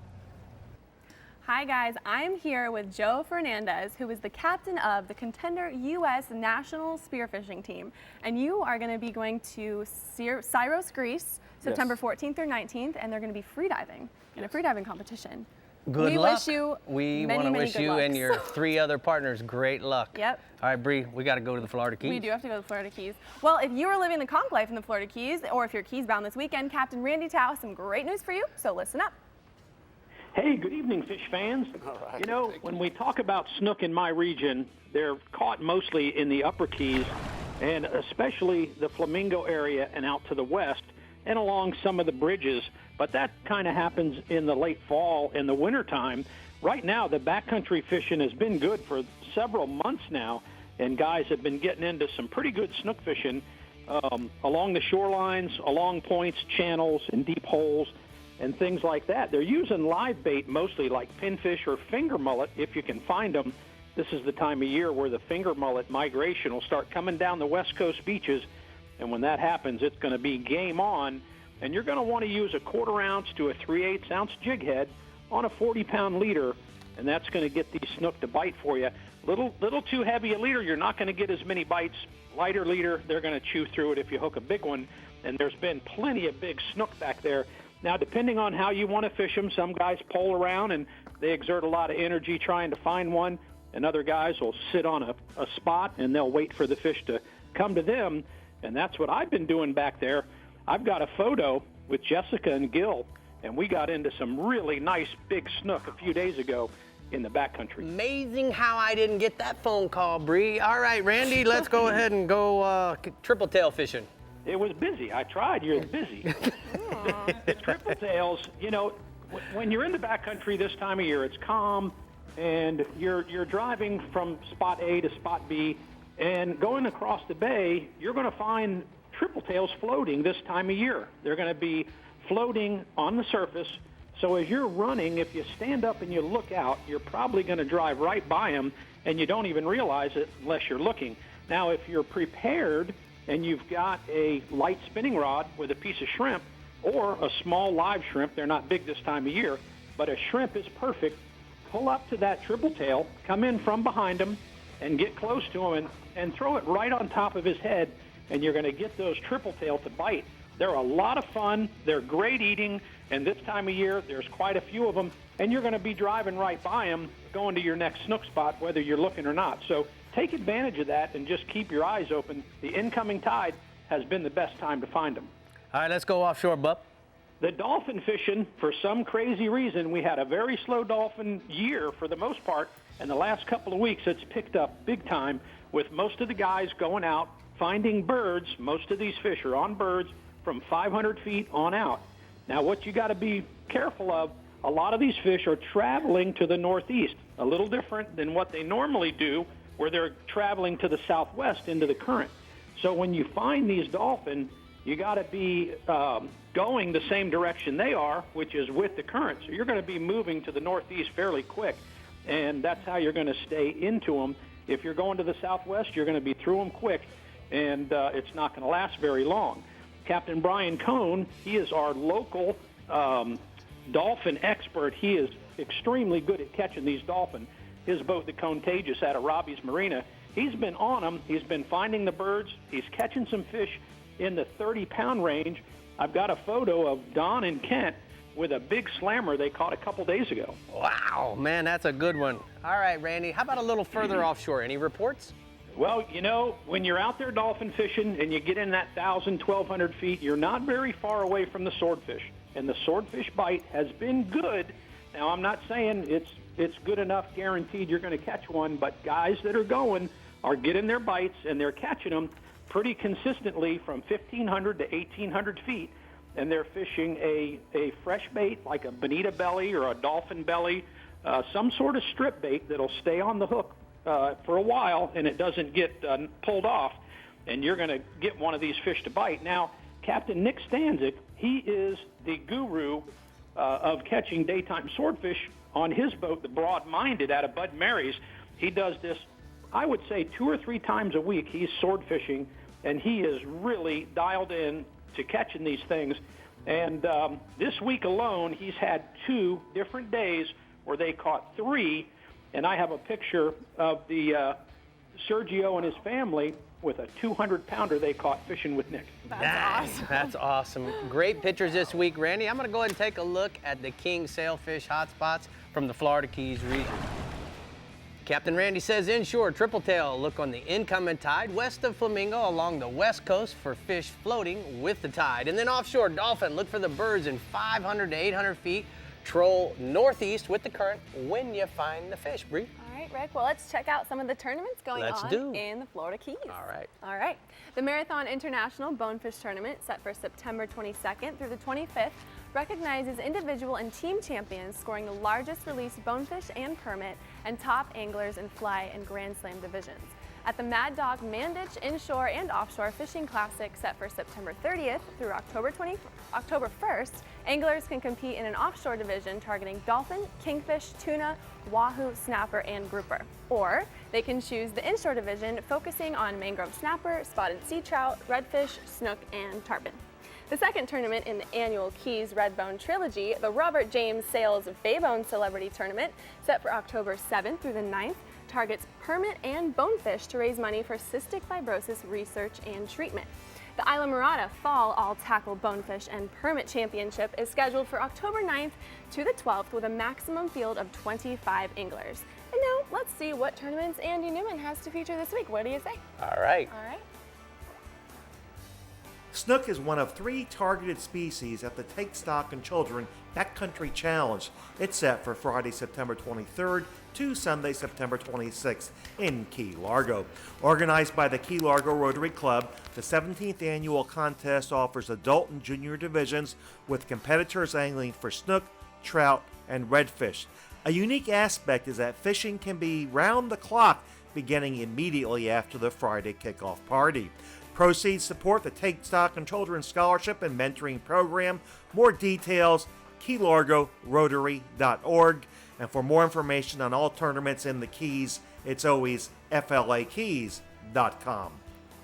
Hi guys, I'm here with Joe Fernandez, who is the captain of the Contender U.S. National Spearfishing Team. And you are going to be going to Syros, Greece, September 14th through 19th, and they're going to be freediving in a freediving competition. Good we luck. Wish you we many, want to many wish good you lucks. and your 3 other partners great luck. Yep. All right, Bree, we got to go to the Florida Keys. We do have to go to the Florida Keys. Well, if you are living the conch life in the Florida Keys, or if you're Keys bound this weekend, Captain Randy Tao has some great news for you, so listen up. Hey, good evening, fish fans. You know, when we talk about snook in my region, they're caught mostly in the upper Keys, and especially the Flamingo area and out to the west, and along some of the bridges. But that kind of happens in the late fall and the wintertime. Right now, the backcountry fishing has been good for several months now, and guys have been getting into some pretty good snook fishing along the shorelines, along points, channels, and deep holes, and things like that. They're using live bait mostly, like pinfish or finger mullet, if you can find them. This is the time of year where the finger mullet migration will start coming down the West Coast beaches, and when that happens, it's going to be game on, and you're going to want to use a 1/4 ounce to a 3/8 ounce jig head on a 40-pound leader, and that's going to get these snook to bite for you. Little too heavy a leader, you're not going to get as many bites. Lighter leader, they're going to chew through it if you hook a big one, and there's been plenty of big snook back there. Now, depending on how you want to fish them, some guys pole around and they exert a lot of energy trying to find one, and other guys will sit on a spot and they'll wait for the fish to come to them, and that's what I've been doing back there. I've got a photo with Jessica and Gil, and we got into some really nice big snook a few days ago in the backcountry. Amazing how I didn't get that phone call, Bree. All right, Randy, let's go ahead and go triple tail fishing. It was busy. I tried. You're busy. The triple tails, you know, when you're in the backcountry this time of year, it's calm, and you're driving from spot A to spot B, and going across the bay, you're going to find triple tails floating this time of year. They're going to be floating on the surface. So as you're running, if you stand up and you look out, you're probably going to drive right by them, and you don't even realize it unless you're looking. Now, if you're prepared and you've got a light spinning rod with a piece of shrimp or a small live shrimp, they're not big this time of year, but a shrimp is perfect, pull up to that triple tail, come in from behind him, and get close to him and throw it right on top of his head, and you're going to get those triple tail to bite. They're a lot of fun. They're great eating, and this time of year, there's quite a few of them, and you're going to be driving right by them, going to your next snook spot, whether you're looking or not. So take advantage of that and just keep your eyes open. The incoming tide has been the best time to find them. All right, let's go offshore, bub. The dolphin fishing, for some crazy reason, we had a very slow dolphin year for the most part, and the last couple of weeks it's picked up big time with most of the guys going out, finding birds. Most of these fish are on birds from 500 feet on out. Now, what you got to be careful of, a lot of these fish are traveling to the northeast, a little different than what they normally do, where they're traveling to the southwest into the current. So when you find these dolphin, you got to be going the same direction they are, which is with the current. So you're going to be moving to the northeast fairly quick, and that's how you're going to stay into them. If you're going to the southwest, you're going to be through them quick, and it's not going to last very long. Captain Brian Cohn, he is our local dolphin expert. He is extremely good at catching these dolphin. His boat, the Contagious, out of Robbie's Marina, he's been on them. He's been finding the birds. He's catching some fish in the 30-pound range. I've got a photo of Don and Kent with a big slammer they caught a couple days ago. Wow, man, that's a good one. All right, Randy, how about a little further offshore? Any reports? Well, you know, when you're out there dolphin fishing and you get in that 1,000, 1,200 feet, you're not very far away from the swordfish. And the swordfish bite has been good. Now, I'm not saying it's good enough, guaranteed you're going to catch one, but guys that are going are getting their bites, and they're catching them pretty consistently from 1,500 to 1,800 feet. And they're fishing a fresh bait like a bonita belly or a dolphin belly, some sort of strip bait that'll stay on the hook for a while, and it doesn't get pulled off, and you're going to get one of these fish to bite. Now, Captain Nick Stanzik, he is the guru of catching daytime swordfish on his boat, the Broad-Minded, out of Bud Mary's. He does this, I would say, 2 or 3 times a week. He's sword fishing, and he is really dialed in to catching these things. And this week alone, he's had 2 different days where they caught 3, and I have a picture of the Sergio and his family with a 200-pounder they caught fishing with Nick. That's awesome. That's awesome. Great pictures this week, Randy. I'm going to go ahead and take a look at the king sailfish hotspots from the Florida Keys region. Captain Randy says inshore, triple tail, look on the incoming tide west of Flamingo along the west coast for fish floating with the tide. And then offshore, dolphin, look for the birds in 500 to 800 feet. Troll northeast with the current when you find the fish, Bree. All right, Rick. Well, let's check out some of the tournaments going on in the Florida Keys. All right. All right. The Marathon International Bonefish Tournament, set for September 22nd through the 25th, recognizes individual and team champions scoring the largest released bonefish and permit and top anglers in fly and Grand Slam divisions. At the Mad Dog Manditch Inshore and Offshore Fishing Classic, set for September 30th through October 1st, anglers can compete in an offshore division targeting dolphin, kingfish, tuna, wahoo, snapper, and grouper. Or they can choose the inshore division focusing on mangrove snapper, spotted sea trout, redfish, snook, and tarpon. The second tournament in the annual Keys Redbone Trilogy, the Robert James Sales Baybone Celebrity Tournament, set for October 7th through the 9th, targets permit and bonefish to raise money for cystic fibrosis research and treatment. The Isla Mirada Fall All Tackle Bonefish and Permit Championship is scheduled for October 9th to the 12th with a maximum field of 25 anglers. And now let's see what tournaments Andy Newman has to feature this week. What do you say? All right. All right. Snook is one of 3 targeted species at the Take Stock and Children Backcountry Challenge. It's set for Friday, September 23rd to Sunday, September 26th in Key Largo. Organized by the Key Largo Rotary Club, the 17th annual contest offers adult and junior divisions with competitors angling for snook, trout, and redfish. A unique aspect is that fishing can be round the clock beginning immediately after the Friday kickoff party. Proceeds support the Take Stock and Children Scholarship and Mentoring Program. More details, keylargorotary.org. And for more information on all tournaments in the Keys, it's always flakeys.com.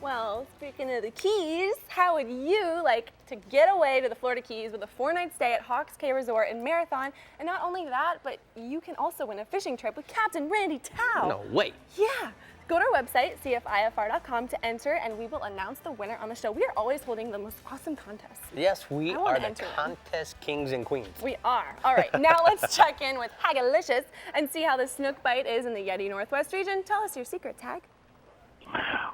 Well, speaking of the Keys, how would you like to get away to the Florida Keys with a 4-night stay at Hawks Cay Resort and Marathon? And not only that, but you can also win a fishing trip with Captain Randy Tao. No way. Yeah. Go to our website, cfifr.com, to enter, and we will announce the winner on the show. We are always holding the most awesome contests. Yes, we I wanna are the enter them. contest kings and queens. We are. All right, now let's check in with Hagalicious and see how the snook bite is in the Yeti Northwest region. Tell us your secret, Tag.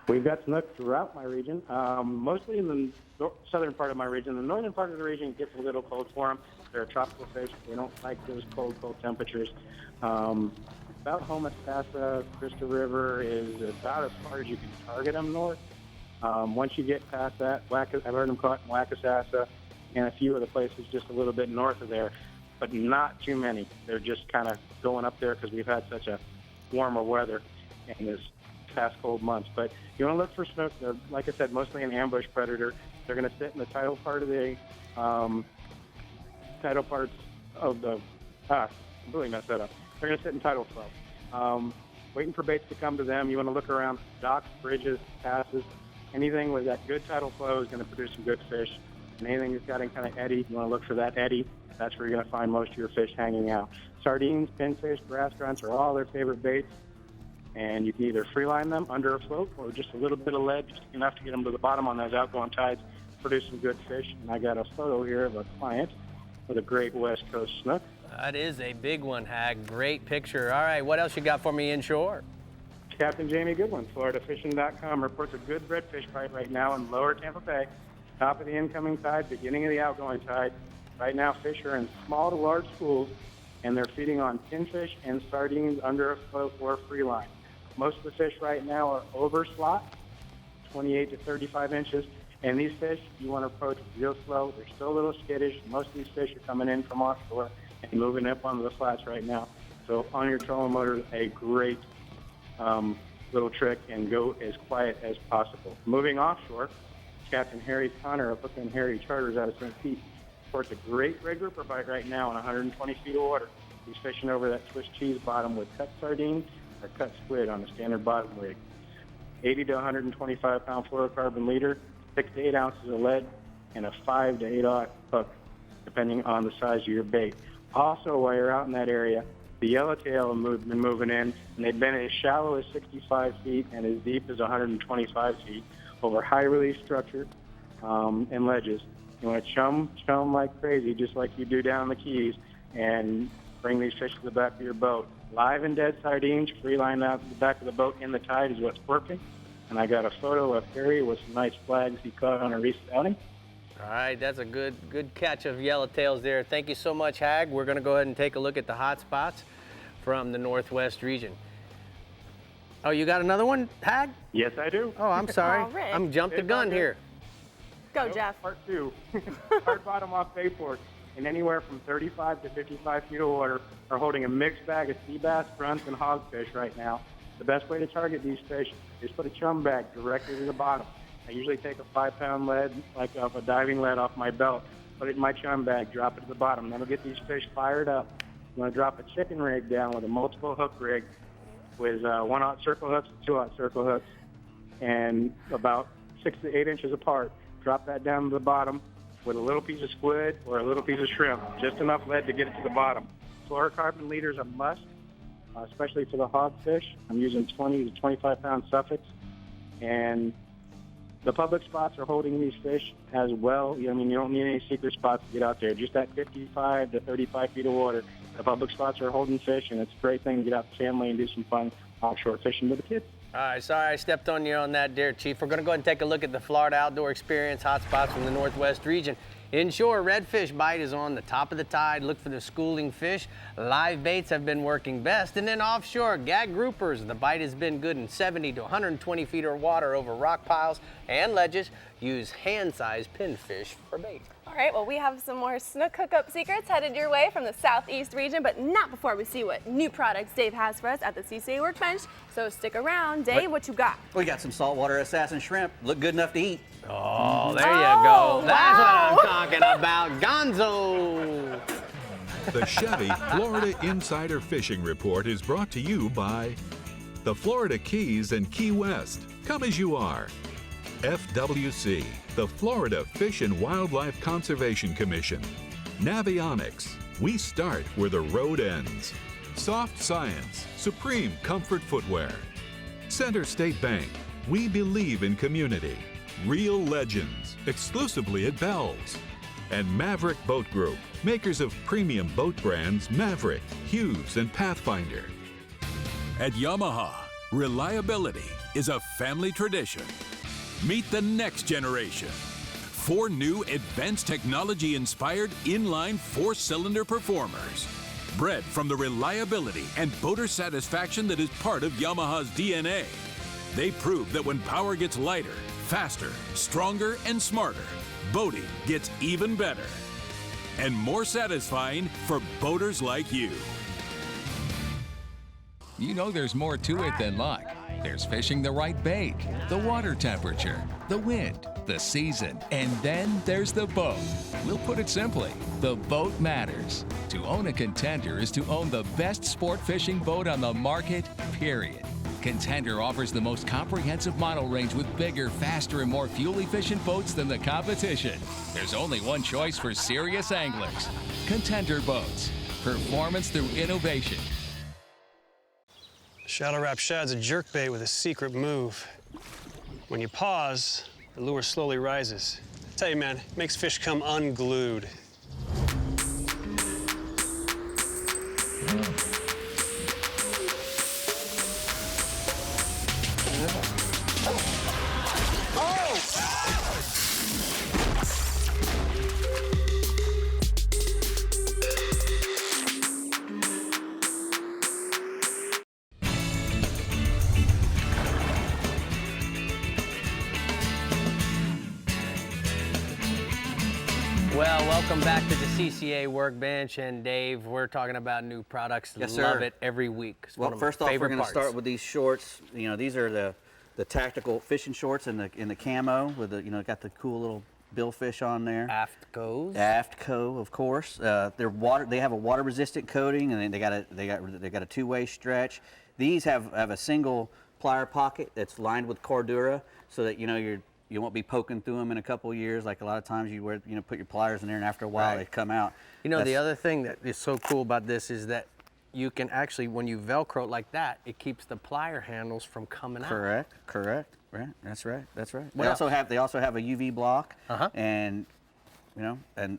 We've got snook throughout my region, mostly in the southern part of my region. The northern part of the region gets a little cold for them. They're a tropical fish. They don't like those cold temperatures. About Homosassa, Crystal River is about as far as you can target them north. Once you get past that, I've heard them caught in Wackasassa and a few other places just a little bit north of there, but not too many. They're just kind of going up there because we've had such a warmer weather in this past cold months. But you want to look for snook. They're, like I said, mostly an ambush predator. They're going to sit in the tidal part of the tidal parts of the I really messed that up. They're going to sit in tidal flow, waiting for baits to come to them. You want to look around docks, bridges, passes. Anything with that good tidal flow is going to produce some good fish. And anything that's got any kind of eddy, you want to look for that eddy. That's where you're going to find most of your fish hanging out. Sardines, pinfish, grass grunts are all their favorite baits. And you can either free line them under a float or just a little bit of lead, just enough to get them to the bottom on those outgoing tides, produce some good fish. And I got a photo here of a client with a great West Coast snook. That is a big one, Hag. Great picture. All right, what else you got for me inshore? Captain Jamie Goodwin, FloridaFishing.com, reports a good redfish bite right now in lower Tampa Bay. Top of the incoming tide, beginning of the outgoing tide. Right now, fish are in small to large schools, and they're feeding on pinfish and sardines under a float or free line. Most of the fish right now are over slot, 28 to 35 inches. And these fish, you want to approach real slow. They're still a little skittish. Most of these fish are coming in from offshore and moving up onto the flats right now. So on your trolling motor, a great little trick, and go as quiet as possible. Moving offshore, Captain Harry Connor of Hook and Harry Charters out of St. Pete reports a great red grouper bite right now in 120 feet of water. He's fishing over that Swiss cheese bottom with cut sardine or cut squid on a standard bottom rig. 80 to 125 pound fluorocarbon leader, 6 to 8 ounces of lead, and a 5 to 8 aught hook, depending on the size of your bait. Also, while you're out in that area, The yellowtail have been moving in, and they've been as shallow as 65 feet and as deep as 125 feet over high-release structure and ledges. You want to chum like crazy, just like you do down the Keys, and bring these fish to the back of your boat. Live and dead sardines, free line out to the back of the boat in the tide is what's working. And I got a photo of Harry with some nice flags he caught on a recent outing. All right, that's a good catch of yellowtails there. Thank you so much, Hag. We're going to go ahead and take a look at the hot spots from the Northwest region. Oh, you got another one, Hag? Yes, I do. Oh, I'm sorry. Oh, Rick. I'm jumped the gun here. Go, Jeff. Part 2. Hard bottom off Bayport, and anywhere from 35 to 55 feet of water are holding a mixed bag of sea bass, brunts, and hogfish right now. The best way to target these fish is put a chum bag directly to the bottom. I usually take a 5-pound lead, like off a diving lead off my belt, put it in my chum bag, drop it to the bottom. That'll get these fish fired up. I'm going to drop a chicken rig down with a multiple hook rig with 1/0 circle hooks and 2/0 circle hooks, and about 6 to 8 inches apart. Drop that down to the bottom with a little piece of squid or a little piece of shrimp, just enough lead to get it to the bottom. Fluorocarbon leaders a must, especially for the hogfish. I'm using 20 to 25-pound Suffolks, and the public spots are holding these fish as well. I mean, you don't need any secret spots to get out there. Just at 55 to 35 feet of water, the public spots are holding fish, and it's a great thing to get out with the family and do some fun offshore fishing with the kids. All right, sorry I stepped on you on that there, Chief. We're going to go ahead and take a look at the Florida Outdoor Experience hotspots from the Northwest region. Inshore, redfish bite is on the top of the tide. Look for the schooling fish. Live baits have been working best. And then offshore, gag groupers. The bite has been good in 70 to 120 feet of water over rock piles and ledges. Use hand-sized pinfish for bait. All right, well, we have some more Snook hookup secrets headed your way from the Southeast region, but not before we see what new products Dave has for us at the CCA Workbench. So stick around. Dave, what you got? We got some saltwater assassin shrimp. Look good enough to eat. Oh, there you go. That's what I'm talking about. Gonzo. The Chevy Florida Insider Fishing Report is brought to you by the Florida Keys and Key West. Come as you are. FWC, the Florida Fish and Wildlife Conservation Commission. Navionics, we start where the road ends. Soft Science, supreme comfort footwear. Center State Bank, we believe in community. Real legends, exclusively at Bell's. And Maverick Boat Group, makers of premium boat brands Maverick, Hughes, and Pathfinder. At Yamaha, reliability is a family tradition. Meet the next generation. 4 new advanced technology-inspired inline 4-cylinder performers. Bred from the reliability and boater satisfaction that is part of Yamaha's DNA. They prove that when power gets lighter, faster, stronger, and smarter, boating gets even better. And more satisfying for boaters like you. You know there's more to it than luck. There's fishing the right bait, the water temperature, the wind, the season, and then there's the boat. We'll put it simply, the boat matters. To own a Contender is to own the best sport fishing boat on the market, period. Contender offers the most comprehensive model range with bigger, faster, and more fuel-efficient boats than the competition. There's only one choice for serious anglers. Contender Boats. Performance through innovation. Shallow Wrap Shad's a jerkbait with a secret move. When you pause, the lure slowly rises. I tell you, man, it makes fish come unglued. Well, welcome back to the CCA Workbench, and Dave, we're talking about new products. Yes, Love sir. it every week. It's Well, one of my first off, we're favorite going to parts. start with these shorts. You know, these are the tactical fishing shorts in the camo with the, you know, got the cool little billfish on there. Aftco's. Aftco, of course. They're water. They have a water-resistant coating, and then they got a two-way stretch. These have a single plier pocket that's lined with Cordura, so that you won't be poking through them in a couple of years. Like a lot of times you put your pliers in there, and after a while they come out. You know, the other thing that is so cool about this is that you can actually, when you Velcro it like that, it keeps the plier handles from coming out. Correct. Right. That's right. What They also have a UV block, and I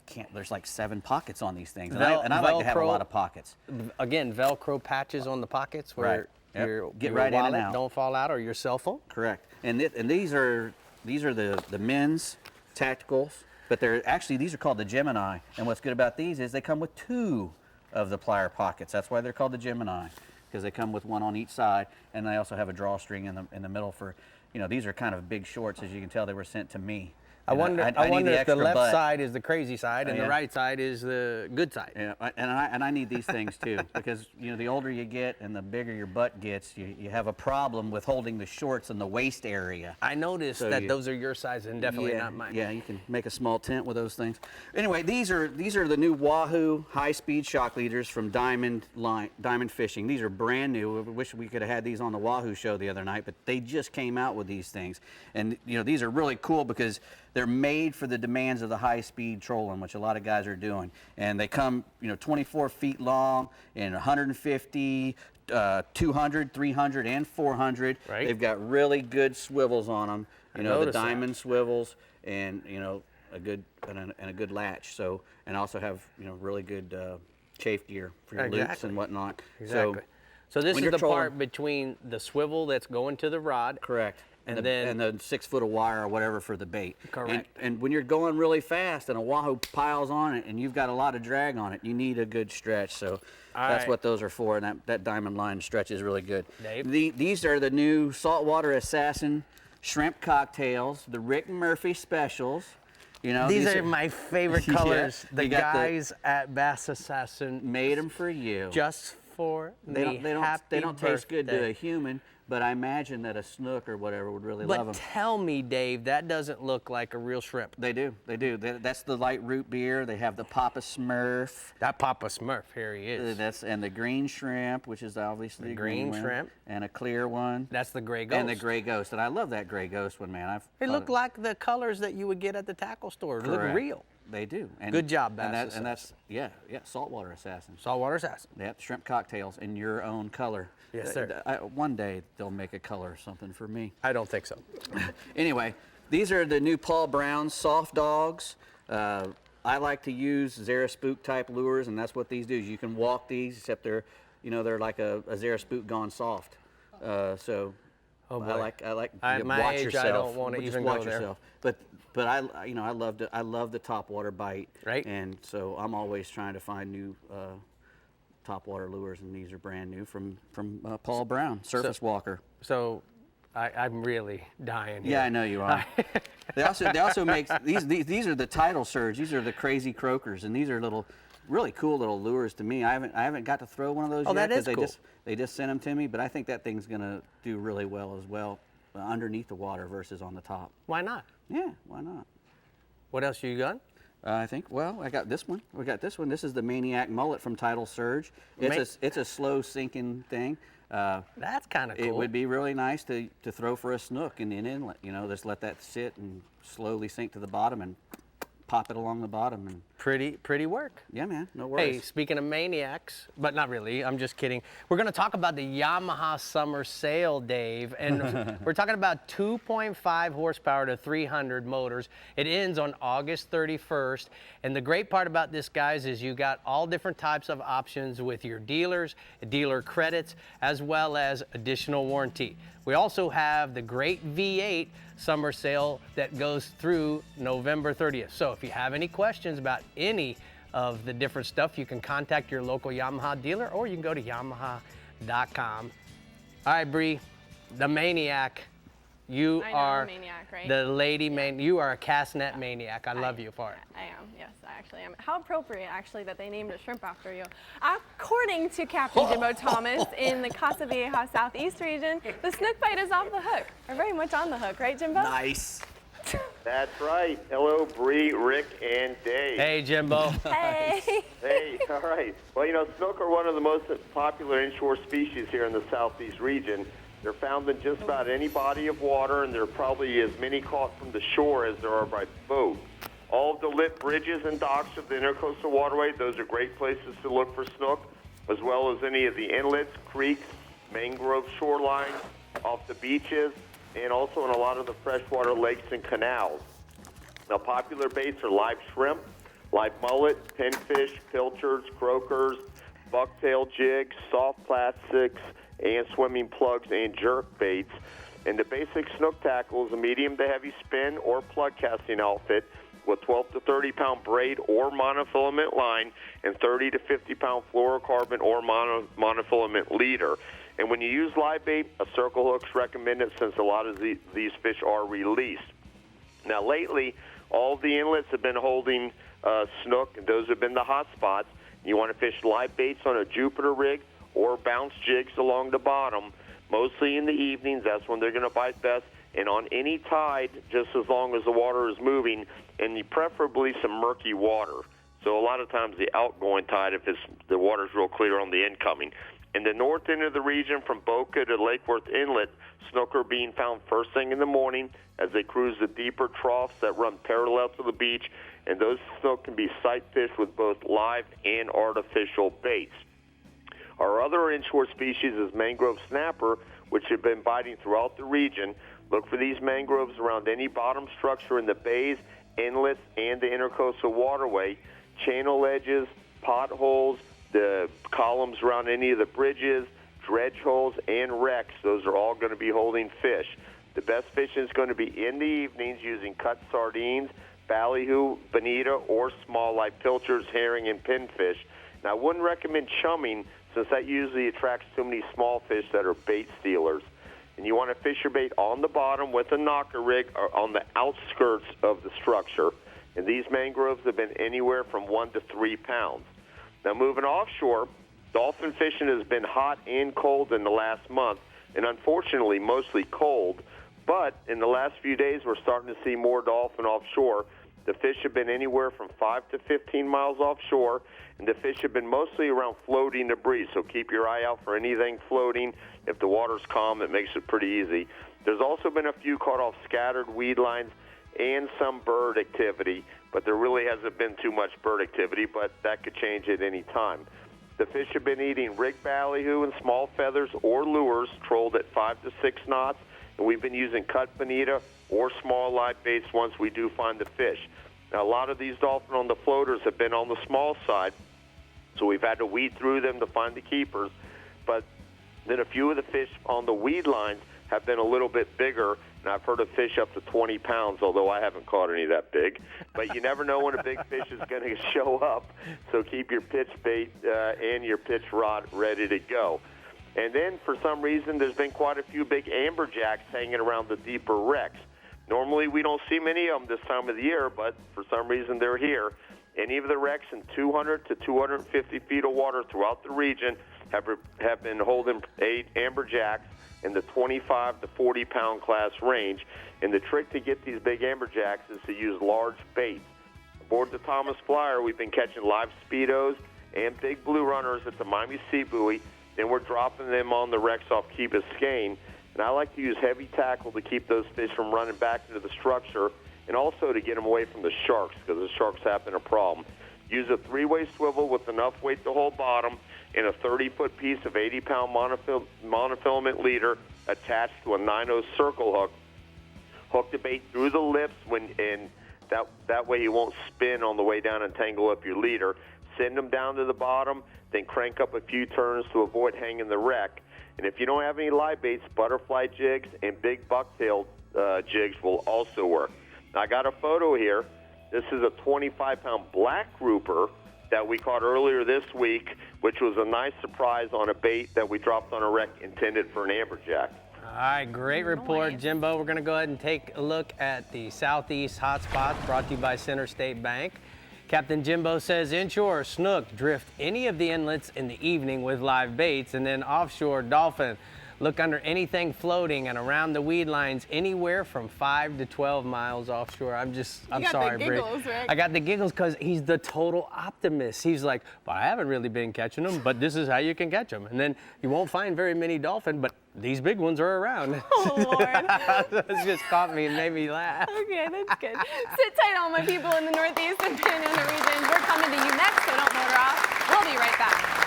can't. There's like 7 pockets on these things, and I like to have a lot of pockets. Again, Velcro patches on the pockets where your right in and wallet out. don't fall out, or your cell phone. Correct. And these are the men's tacticals, but these are called the Gemini. And what's good about these is they come with 2 of the plier pockets. That's why they're called the Gemini, because they come with 1 on each side, and they also have a drawstring in the middle for, these are kind of big shorts. As you can tell, they were sent to me. I wonder if the left side is the crazy side and yeah. the right side is the good side. Yeah, and I need these things too, because the older you get and the bigger your butt gets, you have a problem with holding the shorts in the waist area. I noticed that those are your size and definitely not mine. Yeah, you can make a small tent with those things. Anyway, these are the new Wahoo high-speed shock leaders from Diamond Fishing. These are brand new. I wish we could have had these on the Wahoo show the other night, but they just came out with these things, and these are really cool because they're made for the demands of the high-speed trolling, which a lot of guys are doing. And they come, 24 feet long and 150, 200, 300, and 400. Right. They've got really good swivels on them. The diamond swivels, and a good latch. So, and also have really good chafe gear for your loops and whatnot. Exactly. So this is the part between the swivel that's going to the rod. Correct. And the 6 foot of wire or whatever for the bait. Correct. And when you're going really fast and a Wahoo piles on it and you've got a lot of drag on it, you need a good stretch. So that's what those are for, and that diamond line stretch is really good. Dave? These are the new Saltwater Assassin shrimp cocktails, the Rick Murphy specials. These are my favorite colors. Yeah, the guys at Bass Assassin made them for you. Just for me. They don't taste good to a human, but I imagine that a snook or whatever would really love them. But tell me, Dave, that doesn't look like a real shrimp. They do. That's the light root beer. They have the Papa Smurf. That Papa Smurf, here he is. And the green shrimp, which is obviously the green shrimp. And a clear one. That's the gray ghost. And the gray ghost. And I love that gray ghost one, man. They look like the colors that you would get at the tackle store. They look real. They do. And good job, Bass. And that's Saltwater Assassin. Saltwater Assassin. Yep, shrimp cocktails in your own color. Yes, sir. One day they'll make a color or something for me. I don't think so. Anyway, these are the new Paul Brown soft dogs. I like to use Zara Spook type lures, and that's what these do. You can walk these, except they're like a Zara Spook gone soft. Oh boy. I like at my watch age, yourself. I don't want to even watch go there. yourself. But I love the topwater bite. Right. And so I'm always trying to find new topwater lures, and these are brand new from Paul Brown, Surface Walker. So I'm really dying here. Yeah, I know you are. They also make these are the Tidal Surge. These are the crazy croakers, and these are really cool little lures to me. I haven't got to throw one of those yet. That is cool. They just sent them to me, but I think that thing's gonna do really well as well underneath the water versus on the top. Why not? Yeah, why not? What else you got? I think, I got this one. We got this one. This is the Maniac Mullet from Tidal Surge. It's a slow sinking thing. That's kind of cool. It would be really nice to throw for a snook in an inlet. Just let that sit and slowly sink to the bottom and pop it along the bottom. And pretty work. Yeah, man, no worries. Hey, speaking of maniacs, but not really, I'm just kidding. We're going to talk about the Yamaha summer sale, Dave, and we're talking about 2.5 horsepower to 300 motors. It ends on August 31st, and the great part about this, guys, is you got all different types of options with your dealers, dealer credits, as well as additional warranty. We also have the great V8 summer sale that goes through November 30th. So if you have any questions about any of the different stuff, you can contact your local Yamaha dealer, or you can go to Yamaha.com. All right, Bree, the Maniac. You are maniac, right? the lady man. You are a cast net maniac. I love you for it. I am. Yes, I actually am. How appropriate, actually, that they named a shrimp after you. According to Captain Jimbo Thomas in the Casa Vieja Southeast region, the snook bite is off the hook, or very much on the hook, right, Jimbo? Nice. That's right. Hello, Bree, Rick, and Dave. Hey, Jimbo. Hey. Hey, all right. Well, snook are one of the most popular inshore species here in the Southeast region. They're found in just about any body of water, and there are probably as many caught from the shore as there are by boat. All of the lit bridges and docks of the Intercoastal Waterway, those are great places to look for snook, as well as any of the inlets, creeks, mangrove shorelines, off the beaches, and also in a lot of the freshwater lakes and canals. Now, popular baits are live shrimp, live mullet, pinfish, pilchards, croakers, bucktail jigs, soft plastics, and swimming plugs and jerk baits. And the basic snook tackle is a medium to heavy spin or plug casting outfit with 12 to 30 pound braid or monofilament line and 30 to 50 pound fluorocarbon or monofilament leader. And when you use live bait, a circle hook's recommended since a lot of these fish are released. Now, lately, all the inlets have been holding snook, and those have been the hot spots. You want to fish live baits on a Jupiter rig or bounce jigs along the bottom, mostly in the evenings. That's when they're going to bite best. And on any tide, just as long as the water is moving, and preferably some murky water. So a lot of times the outgoing tide, if the water's real clear on the incoming. In the north end of the region, from Boca to Lake Worth Inlet, snook are being found first thing in the morning as they cruise the deeper troughs that run parallel to the beach, and those snook can be sight fished with both live and artificial baits. Our other inshore species is mangrove snapper, which have been biting throughout the region. Look for these mangroves around any bottom structure in the bays, inlets, and the Intercoastal Waterway, channel edges, potholes, the columns around any of the bridges, dredge holes, and wrecks. Those are all going to be holding fish. The best fishing is going to be in the evenings using cut sardines, ballyhoo, bonita, or small like pilchards, herring, and pinfish. Now, I wouldn't recommend chumming since that usually attracts too many small fish that are bait stealers. And you want to fish your bait on the bottom with a knocker rig or on the outskirts of the structure. And these mangroves have been anywhere from 1 to 3 pounds. Now, moving offshore, dolphin fishing has been hot and cold in the last month, and unfortunately mostly cold. But in the last few days, we're starting to see more dolphin offshore. The fish have been anywhere from 5 to 15 miles offshore, and the fish have been mostly around floating debris, so keep your eye out for anything floating. If the water's calm, it makes it pretty easy. There's also been a few caught off scattered weed lines and some bird activity, but there really hasn't been too much bird activity, but that could change at any time. The fish have been eating rig ballyhoo and small feathers or lures trolled at 5 to 6 knots, and we've been using cut bonita or small live baits once we do find the fish. Now, a lot of these dolphin on the floaters have been on the small side, so we've had to weed through them to find the keepers, but then a few of the fish on the weed lines have been a little bit bigger, and I've heard of fish up to 20 pounds, although I haven't caught any that big. But you never know when a big fish is going to show up, so keep your pitch bait and your pitch rod ready to go. And then, for some reason, there's been quite a few big amberjacks hanging around the deeper wrecks. Normally, we don't see many of them this time of the year, but for some reason, they're here. Any of the wrecks in 200 to 250 feet of water throughout the region have been holding amberjacks in the 25 to 40 pound class range. And the trick to get these big amberjacks is to use large baits. Aboard the Thomas Flyer, we've been catching live speedos and big blue runners at the Miami Sea Buoy. Then we're dropping them on the wrecks off Key Biscayne. And I like to use heavy tackle to keep those fish from running back into the structure and also to get them away from the sharks because the sharks have been a problem. Use a 3-way swivel with enough weight to hold bottom and a 30-foot piece of 80-pound monofilament leader attached to a 9/0 circle hook. Hook the bait through the lips, and that way you won't spin on the way down and tangle up your leader. Send them down to the bottom, then crank up a few turns to avoid hanging the wreck. And if you don't have any live baits, butterfly jigs and big bucktail jigs will also work. Now, I got a photo here. This is a 25-pound black grouper that we caught earlier this week, which was a nice surprise on a bait that we dropped on a wreck intended for an amberjack. All right, great report, Jimbo. We're going to go ahead and take a look at the southeast hotspots brought to you by Center State Bank. Captain Jimbo says inshore snook drift any of the inlets in the evening with live baits, and then offshore dolphin Look under anything floating and around the weed lines anywhere from 5 to 12 miles offshore. I'm sorry, Brie. I got the giggles because he's the total optimist. He's like, well, I haven't really been catching them, but this is how you can catch them. And then you won't find very many dolphin, but these big ones are around. Oh, Lord. It just caught me and made me laugh. Okay, that's good. Sit tight, all my people in the Northeast and Panhandle region. We're coming to you next, so don't motor off. We'll be right back.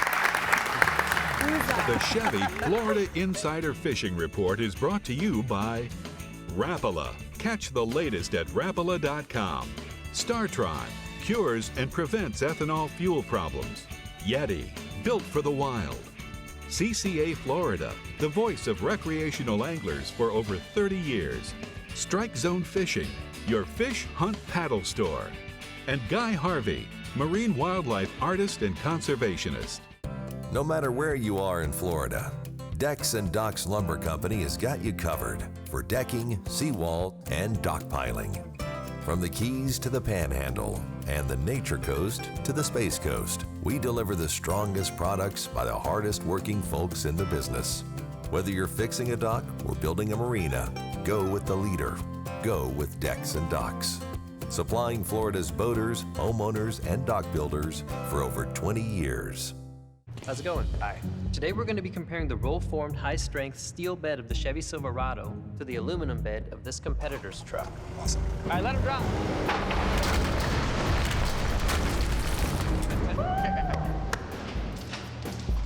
The Chevy Florida Insider Fishing Report is brought to you by Rapala. Catch the latest at Rapala.com. StarTron cures and prevents ethanol fuel problems. Yeti, built for the wild. CCA Florida, the voice of recreational anglers for over 30 years. Strike Zone Fishing, your fish hunt paddle store. And Guy Harvey, marine wildlife artist and conservationist. No matter where you are in Florida, Decks and Docks Lumber Company has got you covered for decking, seawall, and dock piling. From the Keys to the Panhandle and the Nature Coast to the Space Coast, we deliver the strongest products by the hardest working folks in the business. Whether you're fixing a dock or building a marina, go with the leader. Go with Decks and Docks. Supplying Florida's boaters, homeowners, and dock builders for over 20 years. How's it going? Hi. Today we're going to be comparing the roll-formed high-strength steel bed of the Chevy Silverado to the aluminum bed of this competitor's truck. Awesome. All right, let him drop.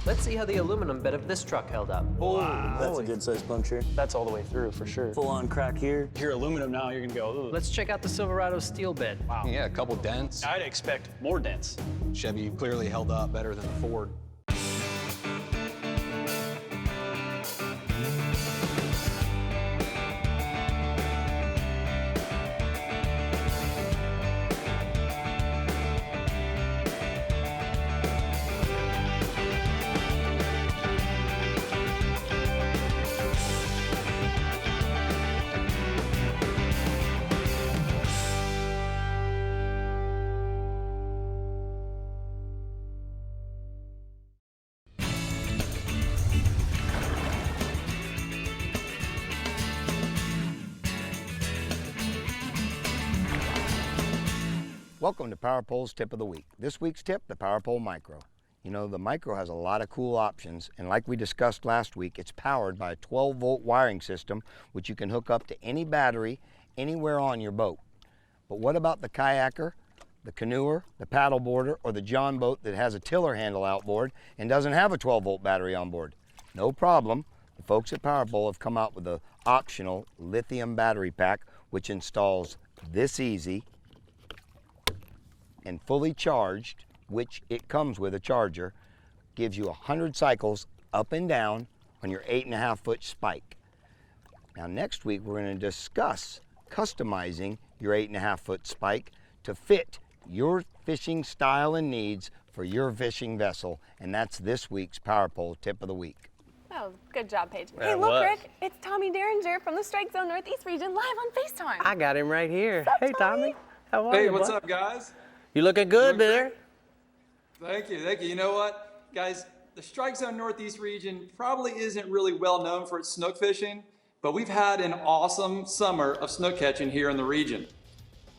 Let's see how the aluminum bed of this truck held up. Wow. That's a good size puncture. That's all the way through for sure. Full on crack here. You're aluminum now, you're gonna go, ugh. Let's check out the Silverado's steel bed. Wow. Yeah, a couple dents. I'd expect more dents. Chevy clearly held up better than the Ford. Welcome to Power Pole's Tip of the Week. This week's tip, the Power Pole Micro. You know, the Micro has a lot of cool options, and like we discussed last week, it's powered by a 12-volt wiring system, which you can hook up to any battery anywhere on your boat. But what about the kayaker, the canoer, the paddleboarder, or the John boat that has a tiller handle outboard and doesn't have a 12-volt battery on board? No problem. The folks at Power Pole have come out with the optional lithium battery pack, which installs this easy and fully charged, which it comes with a charger, gives you 100 cycles up and down on your 8.5-foot spike. Now next week we're going to discuss customizing your 8.5-foot spike to fit your fishing style and needs for your fishing vessel, and that's this week's Power Pole Tip of the Week. Oh, good job, Paige. That Hey, look, was. Rick, it's Tommy Derringer from the Strike Zone Northeast region live on FaceTime. I got him right here. Hey, Tommy. How are Hey, you, what's bud? up, guys? You looking good, there? Thank you, thank you. You know what, guys? The Strike Zone Northeast region probably isn't really well known for its snook fishing, but we've had an awesome summer of snook catching here in the region.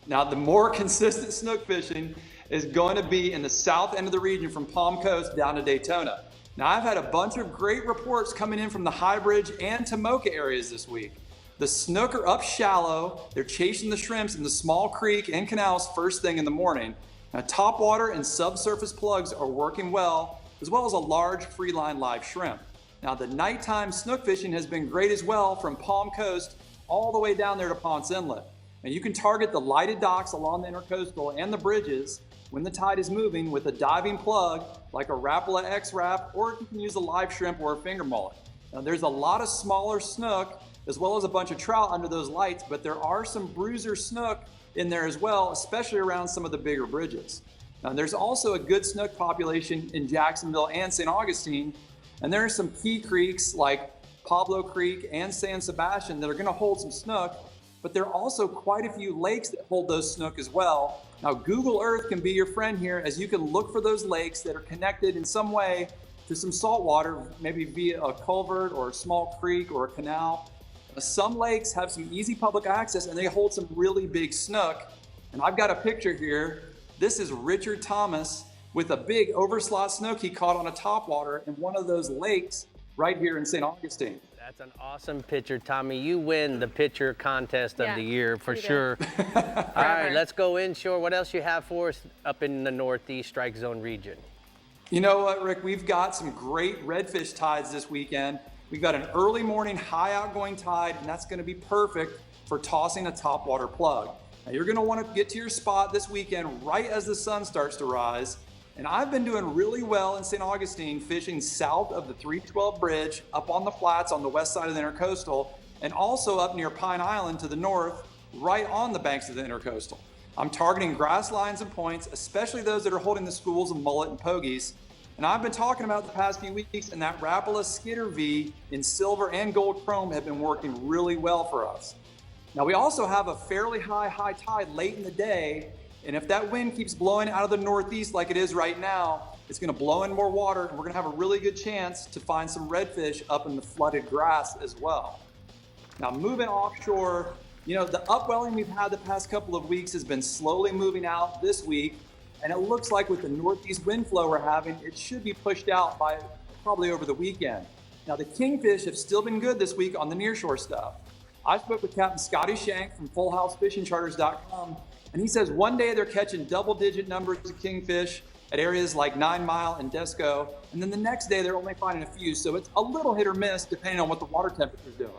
Now, the more consistent snook fishing is going to be in the south end of the region from Palm Coast down to Daytona. Now, I've had a bunch of great reports coming in from the High Bridge and Tomoka areas this week. The snook are up shallow. They're chasing the shrimps in the small creek and canals first thing in the morning. Now, topwater and subsurface plugs are working well, as well as a large freeline live shrimp. Now, the nighttime snook fishing has been great as well from Palm Coast all the way down there to Ponce Inlet. Now, you can target the lighted docks along the intercoastal and the bridges when the tide is moving with a diving plug like a Rapala X-Wrap, or you can use a live shrimp or a finger mullet. Now, there's a lot of smaller snook as well as a bunch of trout under those lights, but there are some bruiser snook in there as well, especially around some of the bigger bridges. Now, there's also a good snook population in Jacksonville and St. Augustine, and there are some key creeks like Pablo Creek and San Sebastian that are gonna hold some snook, but there are also quite a few lakes that hold those snook as well. Now, Google Earth can be your friend here as you can look for those lakes that are connected in some way to to some salt water, maybe via a culvert or a small creek or a canal. Some lakes have some easy public access and they hold some really big snook. And I've got a picture here. This is Richard Thomas with a big overslot snook he caught on a topwater in one of those lakes right here in St. Augustine. That's an awesome picture, Tommy. You win the picture contest of the year for sure. All right, let's go inshore. What else you have for us up in the Northeast Strike Zone region? You know what, Rick? We've got some great redfish tides this weekend. We've got an early morning high outgoing tide, and that's going to be perfect for tossing a topwater plug. Now, you're going to want to get to your spot this weekend right as the sun starts to rise. And I've been doing really well in St. Augustine fishing south of the 312 bridge, up on the flats on the west side of the Intercoastal, and also up near Pine Island to the north, right on the banks of the Intercoastal. I'm targeting grass lines and points, especially those that are holding the schools of mullet and pogies. And I've been talking about the past few weeks, and that Rapala Skitter V in silver and gold chrome have been working really well for us. Now, we also have a fairly high tide late in the day, and if that wind keeps blowing out of the northeast like it is right now, it's going to blow in more water, and we're going to have a really good chance to find some redfish up in the flooded grass as well. Now, moving offshore, you know, the upwelling we've had the past couple of weeks has been slowly moving out this week. And it looks like with the northeast wind flow we're having, it should be pushed out by probably over the weekend. Now, the kingfish have still been good this week on the nearshore stuff. I spoke with Captain Scotty Shank from FullHouseFishingCharters.com, and he says one day they're catching double-digit numbers of kingfish at areas like 9 Mile and Desco, and then the next day they're only finding a few, so it's a little hit or miss depending on what the water temperature is doing.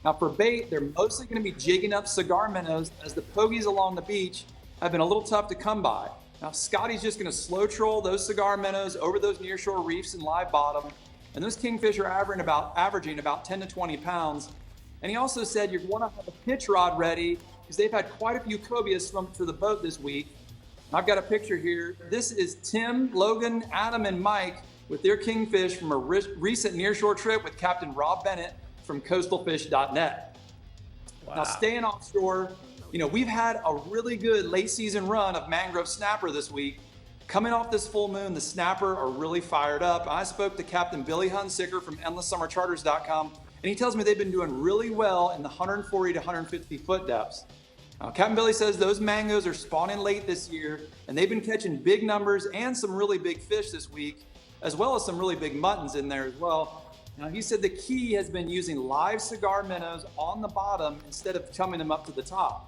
Now, for bait, they're mostly going to be jigging up cigar minnows as the pogies along the beach have been a little tough to come by. Now, Scotty's just going to slow troll those cigar minnows over those nearshore reefs and live bottom, and those kingfish are averaging about 10 to 20 pounds. And he also said you want to have a pitch rod ready because they've had quite a few cobias swim to the boat this week. And I've got a picture here. This is Tim, Logan, Adam, and Mike with their kingfish from a recent nearshore trip with Captain Rob Bennett from coastalfish.net. Wow. Now, staying offshore, you know, we've had a really good late season run of mangrove snapper this week. Coming off this full moon, the snapper are really fired up. I spoke to Captain Billy Hunsicker from EndlessSummerCharters.com, and he tells me they've been doing really well in the 140 to 150 foot depths. Now, Captain Billy says those mangoes are spawning late this year, and they've been catching big numbers and some really big fish this week, as well as some really big muttons in there as well. Now, he said the key has been using live cigar minnows on the bottom instead of chumming them up to the top.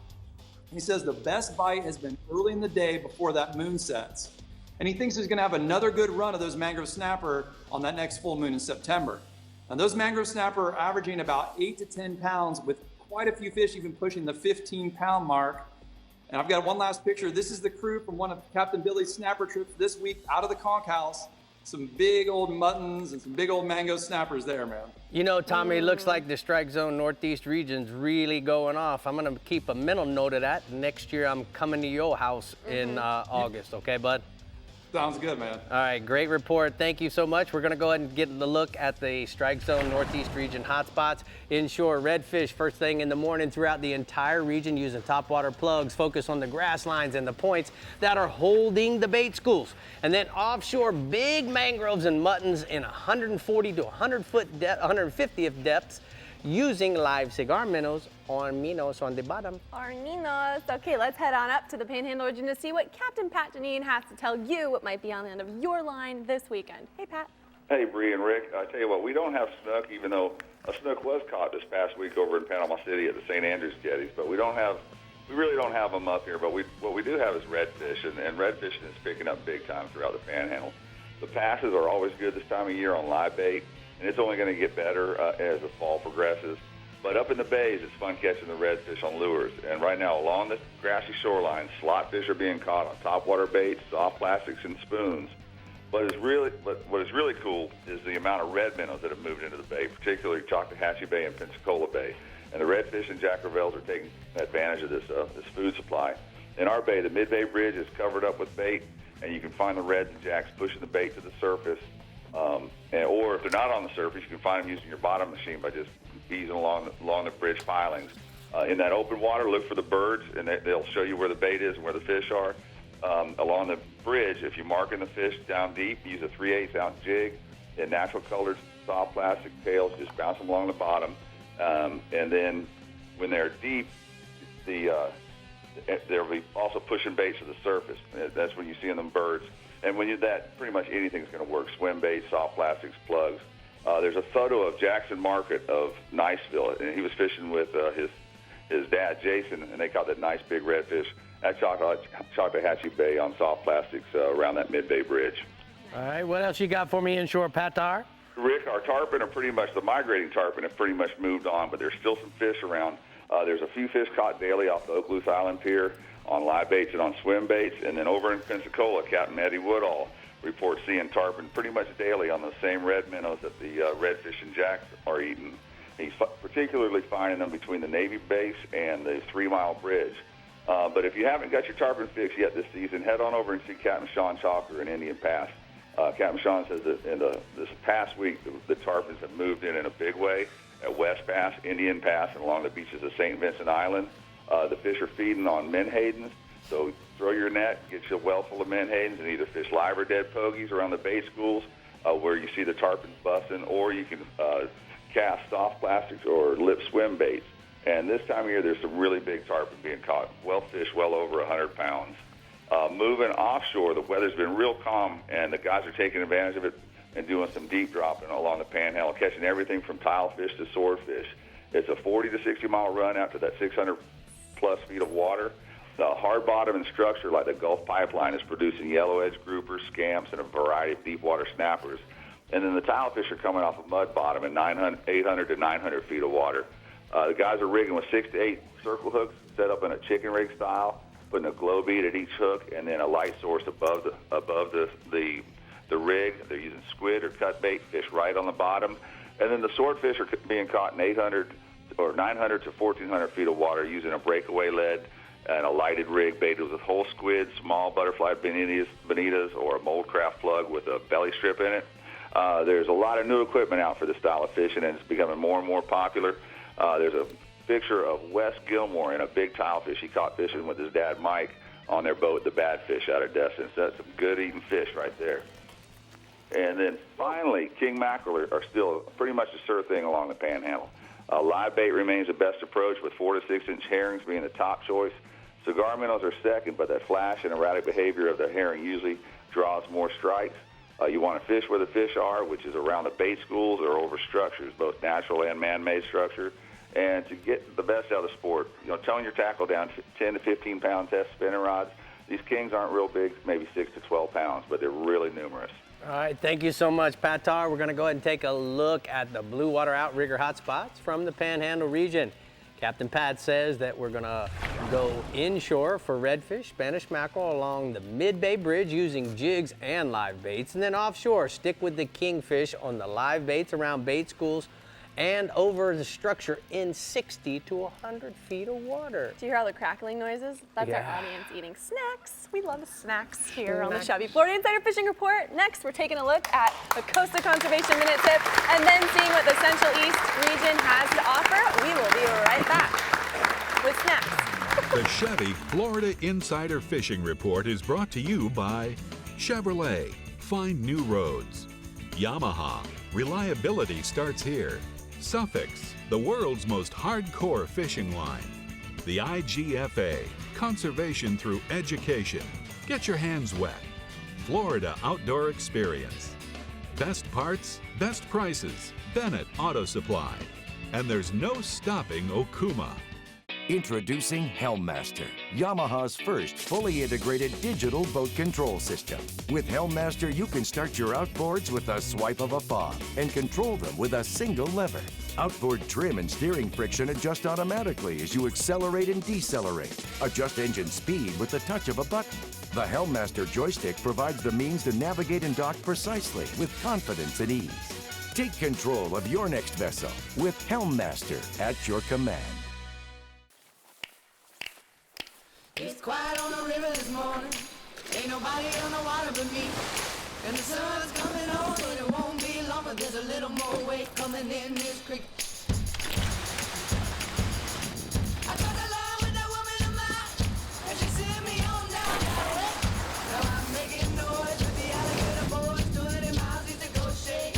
He says the best bite has been early in the day before that moon sets. And he thinks he's going to have another good run of those mangrove snapper on that next full moon in September. And those mangrove snapper are averaging about 8 to 10 pounds with quite a few fish even pushing the 15-pound mark. And I've got one last picture. This is the crew from one of Captain Billy's snapper trips this week out of the conch house. Some big old muttons and some big old mango snappers there, man. You know, Tommy, it looks like the Strike Zone Northeast region's really going off. I'm going to keep a mental note of that. Next year, I'm coming to your house in August, okay, bud? Sounds good, man. All right, great report. Thank you so much. We're going to go ahead and get the look at the Strike Zone Northeast region hotspots. Inshore redfish first thing in the morning throughout the entire region using topwater plugs. Focus on the grass lines and the points that are holding the bait schools. And then offshore, big mangroves and muttons in 140 to 150 depths using live cigar minnows or minos on the bottom. Or minos. Okay, let's head on up to the Panhandle region to see what Captain Pat Janine has to tell you what might be on the end of your line this weekend. Hey, Pat. Hey, Bree and Rick. I tell you what, we don't have snook, even though a snook was caught this past week over in Panama City at the St. Andrews jetties, but we really don't have them up here. But what we do have is redfish, and redfish is picking up big time throughout the Panhandle. The passes are always good this time of year on live bait, and it's only going to get better as the fall progresses. But up in the bays, it's fun catching the redfish on lures. And right now, along the grassy shoreline, slot fish are being caught on topwater baits, soft plastics, and spoons. What is really cool is the amount of red minnows that have moved into the bay, particularly Choctawhatchee Bay and Pensacola Bay. And the redfish and jack crevalles are taking advantage of this food supply. In our bay, the mid-bay bridge is covered up with bait, and you can find the reds and jacks pushing the bait to the surface. Or if they're not on the surface, you can find them using your bottom machine by just easing along the bridge pilings. In that open water, look for the birds, and they'll show you where the bait is and where the fish are. Along the bridge, if you're marking the fish down deep, use a 3/8 ounce jig. in natural colored soft plastic pails, just bounce them along the bottom. And then when they're deep, they'll be also pushing baits to the surface. That's when you see them birds. And when you do that, pretty much anything's going to work. Swim baits, soft plastics, plugs. There's a photo of Jackson Market of Niceville, and he was fishing with his dad, Jason, and they caught that nice big redfish at Choctawhatchee Bay on soft plastics around that Mid-Bay Bridge. All right, what else you got for me inshore, Patar? Rick, our tarpon are pretty much, the migrating tarpon have pretty much moved on, but there's still some fish around. There's a few fish caught daily off the Okaloosa Island Pier on live baits and on swim baits. And then over in Pensacola, Captain Eddie Woodall reports seeing tarpon pretty much daily on the same red minnows that the redfish and jacks are eating. He's particularly finding them between the Navy base and the 3 Mile Bridge. But if you haven't got your tarpon fix yet this season, head on over and see Captain Sean Chalker in Indian Pass. Captain Sean says that in this past week, the tarpons have moved in a big way at West Pass, Indian Pass, and along the beaches of St. Vincent Island. The fish are feeding on menhadens, so throw your net, get you a well full of menhadens, and either fish live or dead pogies around the bait schools where you see the tarpons busting, or you can cast soft plastics or lip swim baits. And this time of year, there's some really big tarpon being caught, fish well over 100 pounds. Moving offshore, the weather's been real calm, and the guys are taking advantage of it and doing some deep dropping along the Panhandle, catching everything from tilefish to swordfish. It's a 40 to 60 mile run out to that 600 plus feet of water. The hard bottom and structure like the Gulf Pipeline is producing yellow edge groupers, scamps, and a variety of deep water snappers. And then the tilefish are coming off of mud bottom in 800 to 900 feet of water. The guys are rigging with 6 to 8 circle hooks set up in a chicken rig style, putting a glow bead at each hook, and then a light source above the rig. They're using squid or cut bait fish right on the bottom. And then the swordfish are being caught in 800 or 900 to 1,400 feet of water using a breakaway lead and a lighted rig baited with whole squid, small butterfly bonitas, or a moldcraft plug with a belly strip in it. There's a lot of new equipment out for this style of fishing, and it's becoming more and more popular. There's a picture of Wes Gilmore and a big tilefish he caught fishing with his dad, Mike, on their boat, the Bad Fish, out of Destin. So that's some good eating fish right there. And then finally, king mackerel are still pretty much a sure thing along the Panhandle. Live bait remains the best approach, with 4 to 6 inch herrings being the top choice. Cigar minnows are second, but that flash and erratic behavior of the herring usually draws more strikes. You want to fish where the fish are, which is around the bait schools or over structures, both natural and man-made structure. And to get the best out of the sport, tone your tackle down 10 to 15 pound test spinning rods. These kings aren't real big, maybe 6 to 12 pounds, but they're really numerous. All right, thank you so much, Patar. We're going to go ahead and take a look at the blue water outrigger hotspots from the Panhandle region. Captain Pat says that we're going to go inshore for redfish, Spanish mackerel along the Mid-Bay Bridge using jigs and live baits. And then offshore, stick with the kingfish on the live baits around bait schools and over the structure in 60 to 100 feet of water. Do you hear all the crackling noises? That's Yeah. our audience eating snacks. We love snacks here on the Chevy Florida Insider Fishing Report. Next, we're taking a look at the Coastal Conservation Minute Tip and then seeing what the Central East region has to offer. We will be right back with snacks. The Chevy Florida Insider Fishing Report is brought to you by Chevrolet, find new roads. Yamaha, reliability starts here. Suffix, the world's most hardcore fishing line. The IGFA, conservation through education. Get your hands wet. Florida Outdoor Experience. Best parts, best prices. Bennett Auto Supply. And there's no stopping Okuma. Introducing Helmmaster, Yamaha's first fully integrated digital boat control system. With Helmmaster, you can start your outboards with a swipe of a paw and control them with a single lever. Outboard trim and steering friction adjust automatically as you accelerate and decelerate. Adjust engine speed with the touch of a button. The Helmmaster joystick provides the means to navigate and dock precisely with confidence and ease. Take control of your next vessel with Helmmaster at your command. It's quiet on the river this morning. Ain't nobody on the water but me. And the sun's coming on, but it won't be long. But there's a little more weight coming in this creek. I got a line with that woman of mine, and she sent me on down that way. Now I'm making noise with the alligator boys, 20 miles east of Goshen.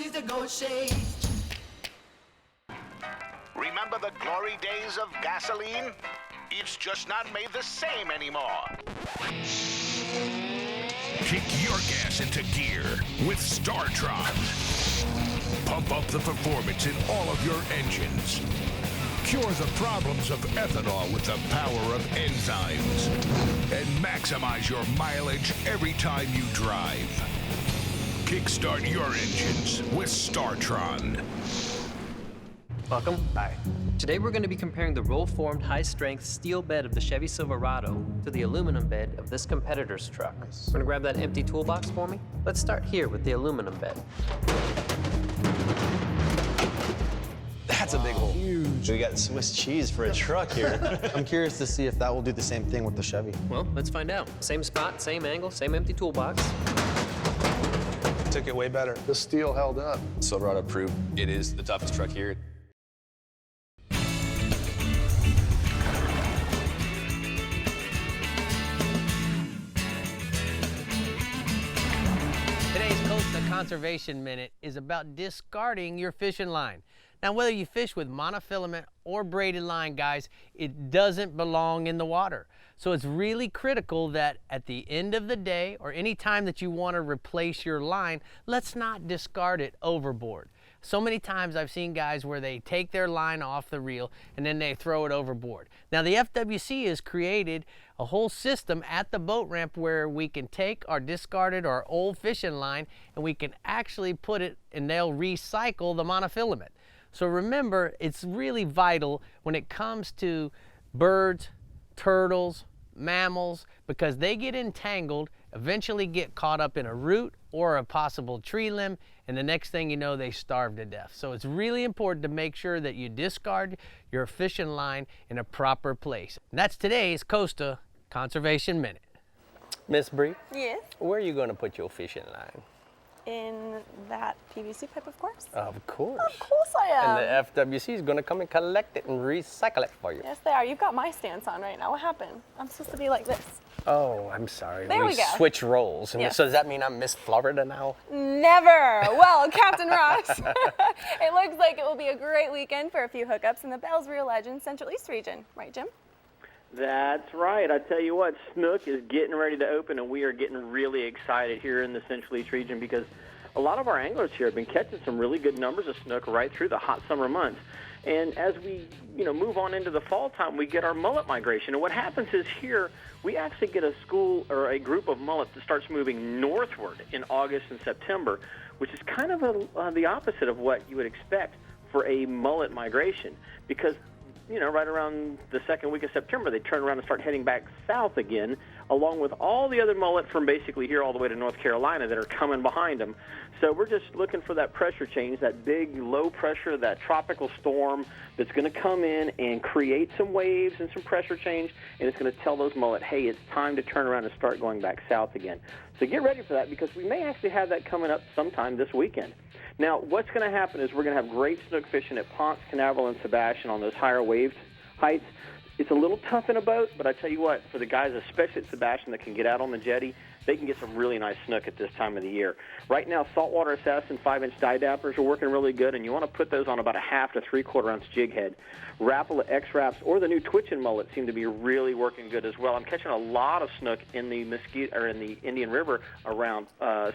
please negotiate. Remember the glory days of gasoline? It's just not made the same anymore. Kick your gas into gear with StarTron. Pump up the performance in all of your engines. Cure the problems of ethanol with the power of enzymes. And maximize your mileage every time you drive. Kickstart your engines with StarTron. Welcome. Hi. Today we're going to be comparing the roll-formed high-strength steel bed of the Chevy Silverado to the aluminum bed of this competitor's truck. Nice. Going to grab that empty toolbox for me? Let's start here with the aluminum bed. That's a big hole. Huge. We got Swiss cheese for a truck here. I'm curious to see if that will do the same thing with the Chevy. Well, let's find out. Same spot, same angle, same empty toolbox. Took it way better. The steel held up. Silverado proved it is the toughest truck here. Today's Costa Conservation Minute is about discarding your fishing line. Now, whether you fish with monofilament or braided line, guys, it doesn't belong in the water. So it's really critical that at the end of the day or any time that you want to replace your line, let's not discard it overboard. So many times I've seen guys where they take their line off the reel and then they throw it overboard. Now, the FWC has created a whole system at the boat ramp where we can take our discarded or old fishing line and we can actually put it and they'll recycle the monofilament. So remember, it's really vital when it comes to birds, turtles, mammals, because they get entangled, eventually get caught up in a root or a possible tree limb, and the next thing you know, they starve to death. So it's really important to make sure that you discard your fishing line in a proper place. And that's today's Costa Conservation Minute. Miss Bree? Yes? Where are you going to put your fishing line? In that PVC pipe, of course. Of course. Of course I am. And the FWC is going to come and collect it and recycle it for you. Yes, they are. You've got my stance on right now. What happened? I'm supposed to be like this. Oh, I'm sorry. There we go. Switch roles. And Yes. so does that mean I'm Miss Florida now? Never. Well, Captain Ross, it looks like it will be a great weekend for a few hookups in the Bells Real Legends Central East region. Right, Jim? That's right. I tell you what, Snook is getting ready to open, and we are getting really excited here in the Central East region because a lot of our anglers here have been catching some really good numbers of snook right through the hot summer months. And as we, move on into the fall time, we get our mullet migration. And what happens is here, we actually get a school or a group of mullets that starts moving northward in August and September, which is kind of the opposite of what you would expect for a mullet migration because right around the second week of September, they turn around and start heading back south again, along with all the other mullet from basically here all the way to North Carolina that are coming behind them. So we're just looking for that pressure change, that big low pressure, that tropical storm that's going to come in and create some waves and some pressure change, and it's going to tell those mullet, hey, it's time to turn around and start going back south again. So get ready for that because we may actually have that coming up sometime this weekend. Now, what's going to happen is we're going to have great snook fishing at Ponce, Canaveral, and Sebastian on those higher wave heights. It's a little tough in a boat, but I tell you what, for the guys, especially at Sebastian, that can get out on the jetty, they can get some really nice snook at this time of the year. Right now, Saltwater Assassin 5-inch dye dappers are working really good, and you want to put those on about a 1/2 to 3/4 ounce jig head. Rapala X-Wraps or the new Twitchin' mullet seem to be really working good as well. I'm catching a lot of snook in the in the Indian River around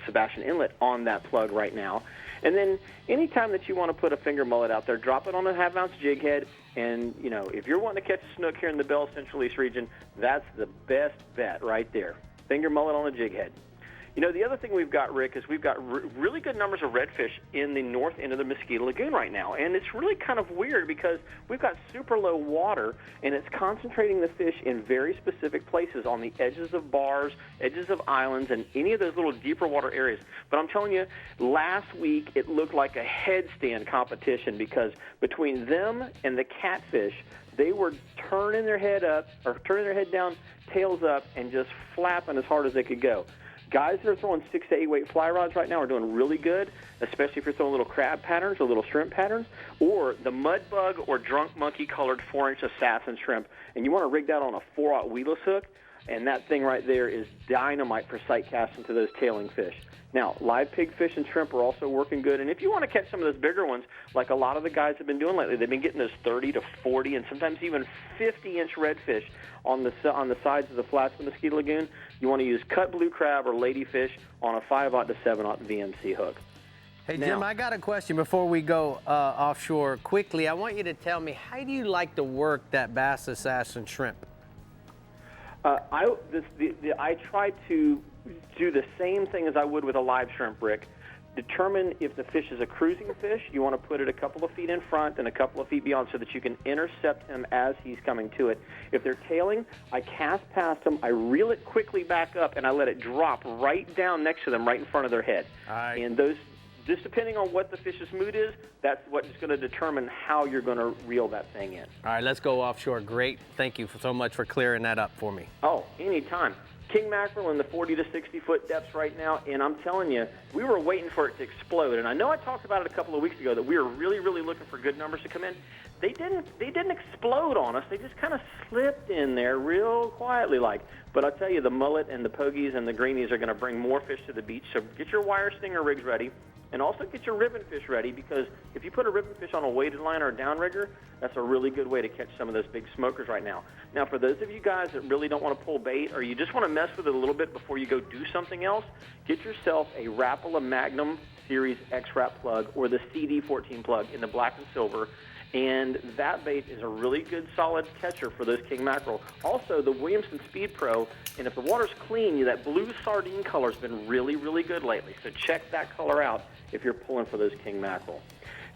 Sebastian Inlet on that plug right now. And then anytime that you want to put a finger mullet out there, drop it on a 1/2 ounce jig head. And, if you're wanting to catch a snook here in the Bell Central East region, that's the best bet right there. Finger mullet on a jig head. The other thing we've got, Rick, is we've got really good numbers of redfish in the north end of the Mosquito Lagoon right now. And it's really kind of weird because we've got super low water, and it's concentrating the fish in very specific places on the edges of bars, edges of islands, and any of those little deeper water areas. But I'm telling you, last week it looked like a headstand competition because between them and the catfish, they were turning their head down, tails up, and just flapping as hard as they could go. Guys that are throwing 6 to 8 weight fly rods right now are doing really good, especially if you're throwing little crab patterns or little shrimp patterns, or the mud bug or drunk monkey colored 4-inch assassin shrimp. And you want to rig that on a 4/0 weedless hook, and that thing right there is dynamite for sight casting to those tailing fish. Now, live pig fish and shrimp are also working good. And if you want to catch some of those bigger ones, like a lot of the guys have been doing lately, they've been getting those 30 to 40 and sometimes even 50-inch redfish on the sides of the flats of the Mosquito Lagoon. You want to use cut blue crab or ladyfish on a 5/0 to 7/0 VMC hook. Hey, Now, Jim, I got a question before we go offshore. Quickly, I want you to tell me, how do you like to work that Bass Assassin shrimp? I try to do the same thing as I would with a live shrimp, Rick. Determine if the fish is a cruising fish. You want to put it a couple of feet in front and a couple of feet beyond so that you can intercept him as he's coming to it. If they're tailing, I cast past them, I reel it quickly back up, and I let it drop right down next to them, right in front of their head. All right. And those, just depending on what the fish's mood is, that's what's going to determine how you're going to reel that thing in. All right, let's go offshore. Great. Thank you so much for clearing that up for me. Oh, anytime. King mackerel in the 40 to 60-foot depths right now, and I'm telling you, we were waiting for it to explode. And I know I talked about it a couple of weeks ago that we were really, really looking for good numbers to come in. They didn't explode on us. They just kind of slipped in there real quietly like. But I'll tell you, the mullet and the pogies and the greenies are going to bring more fish to the beach. So get your wire stinger rigs ready. And also get your ribbon fish ready, because if you put a ribbon fish on a weighted line or a downrigger, that's a really good way to catch some of those big smokers right now. Now, for those of you guys that really don't want to pull bait, or you just want to mess with it a little bit before you go do something else, get yourself a Rapala Magnum Series X-Wrap plug or the CD14 plug in the black and silver. And that bait is a really good, solid catcher for those king mackerel. Also, the Williamson Speed Pro, and if the water's clean, that blue sardine color's been really, really good lately. So check that color out if you're pulling for those king mackerel.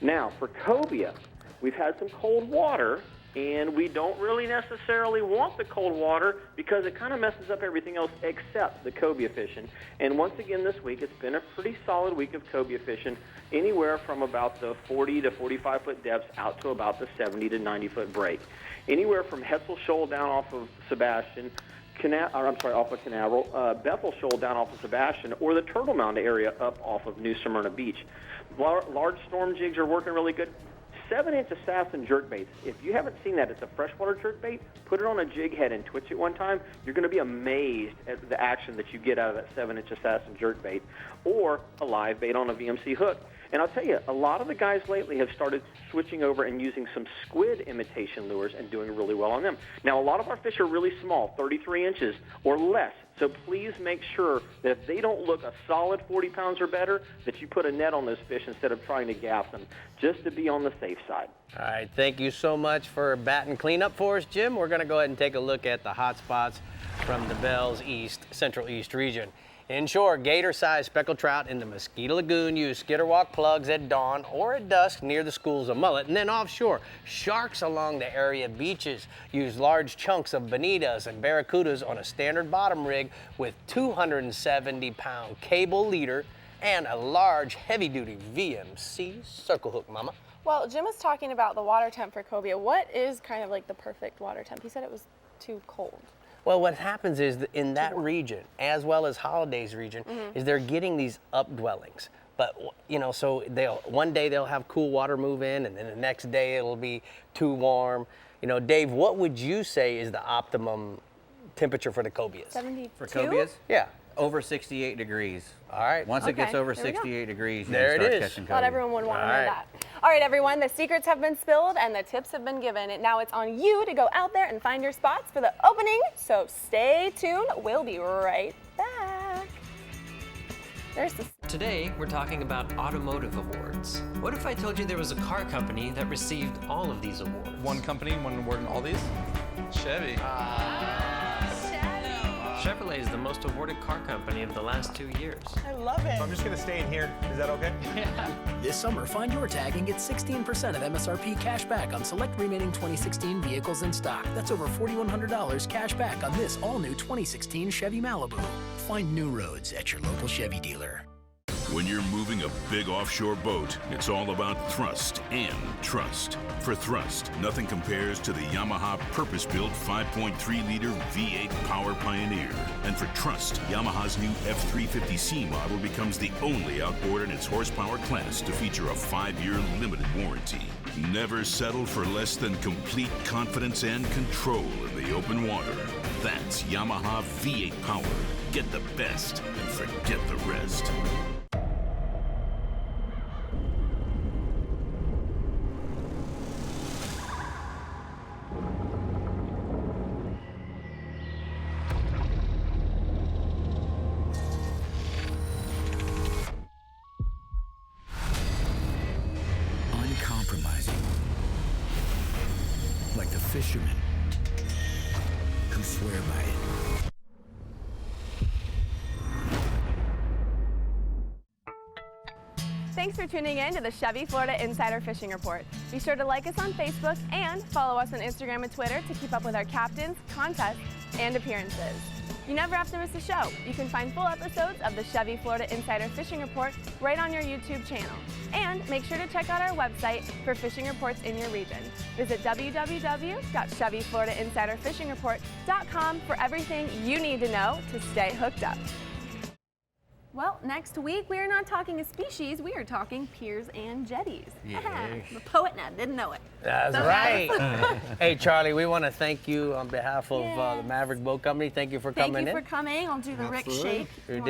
Now, for cobia, we've had some cold water, and we don't really necessarily want the cold water because it kind of messes up everything else except the cobia fishing. And once again this week, it's been a pretty solid week of cobia fishing, anywhere from about the 40 to 45-foot depths out to about the 70 to 90-foot break. Anywhere from Hetzel Shoal down off of Sebastian, off of Canaveral, Bethel Shoal down off of Sebastian, or the Turtle Mound area up off of New Smyrna Beach. Large storm jigs are working really good. 7-inch assassin jerkbaits. If you haven't seen that, it's a freshwater jerkbait. Put it on a jig head and twitch it one time. You're going to be amazed at the action that you get out of that 7-inch assassin jerkbait, or a live bait on a VMC hook. And I'll tell you, a lot of the guys lately have started switching over and using some squid imitation lures and doing really well on them. Now, a lot of our fish are really small, 33 inches or less. So please make sure that if they don't look a solid 40 pounds or better, that you put a net on those fish instead of trying to gaff them, just to be on the safe side. All right, thank you so much for batting cleanup for us, Jim. We're going to go ahead and take a look at the hot spots from the Bells East, Central East region. Inshore, gator-sized speckled trout in the Mosquito Lagoon use skitterwalk plugs at dawn or at dusk near the schools of mullet. And then offshore, sharks along the area beaches use large chunks of bonitas and barracudas on a standard bottom rig with 270-pound cable leader and a large heavy-duty VMC circle hook, Mama. Well, Jim was talking about the water temp for cobia. What is kind of like the perfect water temp? He said it was too cold. Well, what happens is that in that region, as well as Holidays region, is they're getting these updwellings. But, you know, so one day they'll have cool water move in, and then the next day it'll be too warm. You know, Dave, what would you say is the optimum temperature for the cobias? 72? For cobias? Yeah. Over 68 degrees. All right. Once it gets over 68 degrees, you can start catching cobias. Not everyone would want to know that. All right, everyone, the secrets have been spilled and the tips have been given. And now it's on you to go out there and find your spots for the opening. So stay tuned. We'll be right back. Today, we're talking about automotive awards. What if I told you there was a car company that received all of these awards? One company, one award in all these? Chevy. Chevrolet is the most awarded car company of the last 2 years. I love it. I'm just going to stay in here. Is that okay? Yeah. This summer, find your tag and get 16% of MSRP cash back on select remaining 2016 vehicles in stock. That's over $4,100 cash back on this all-new 2016 Chevy Malibu. Find new roads at your local Chevy dealer. When you're moving a big offshore boat, it's all about thrust and trust. For thrust, nothing compares to the Yamaha purpose-built 5.3-liter V8 Power Pioneer. And for trust, Yamaha's new F350C model becomes the only outboard in its horsepower class to feature a 5-year limited warranty. Never settle for less than complete confidence and control in the open water. That's Yamaha V8 power. Get the best and forget the rest. Uncompromising. Like the fishermen who swear by it. Thanks for tuning in to the Chevy Florida Insider Fishing Report. Be sure to like us on Facebook and follow us on Instagram and Twitter to keep up with our captains, contests, and appearances. You never have to miss a show. You can find full episodes of the Chevy Florida Insider Fishing Report right on your YouTube channel. And make sure to check out our website for fishing reports in your region. Visit www.ChevyFloridaInsiderFishingReport.com for everything you need to know to stay hooked up. Well, next week we are not talking a species, we are talking piers and jetties. Yeah. The poet and I didn't know it. That's right. Hey, Charlie, we want to thank you on behalf of the Maverick Boat Company. Thank you for coming in. Thank you for coming. I'll do the Rick shake. You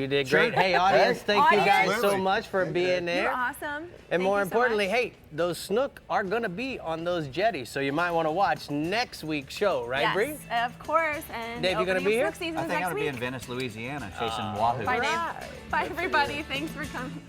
did great. Hey, audience, thank you guys so much for being there. You're awesome. And more importantly, hey, those snook are going to be on those jetties, so you might want to watch next week's show, right, Yes, Bree? of course. And Dave, you going to be here? I think I'm going to be in Venice, Louisiana, chasing wahoo. Bye, Dave. Bye, everybody. Thanks for coming.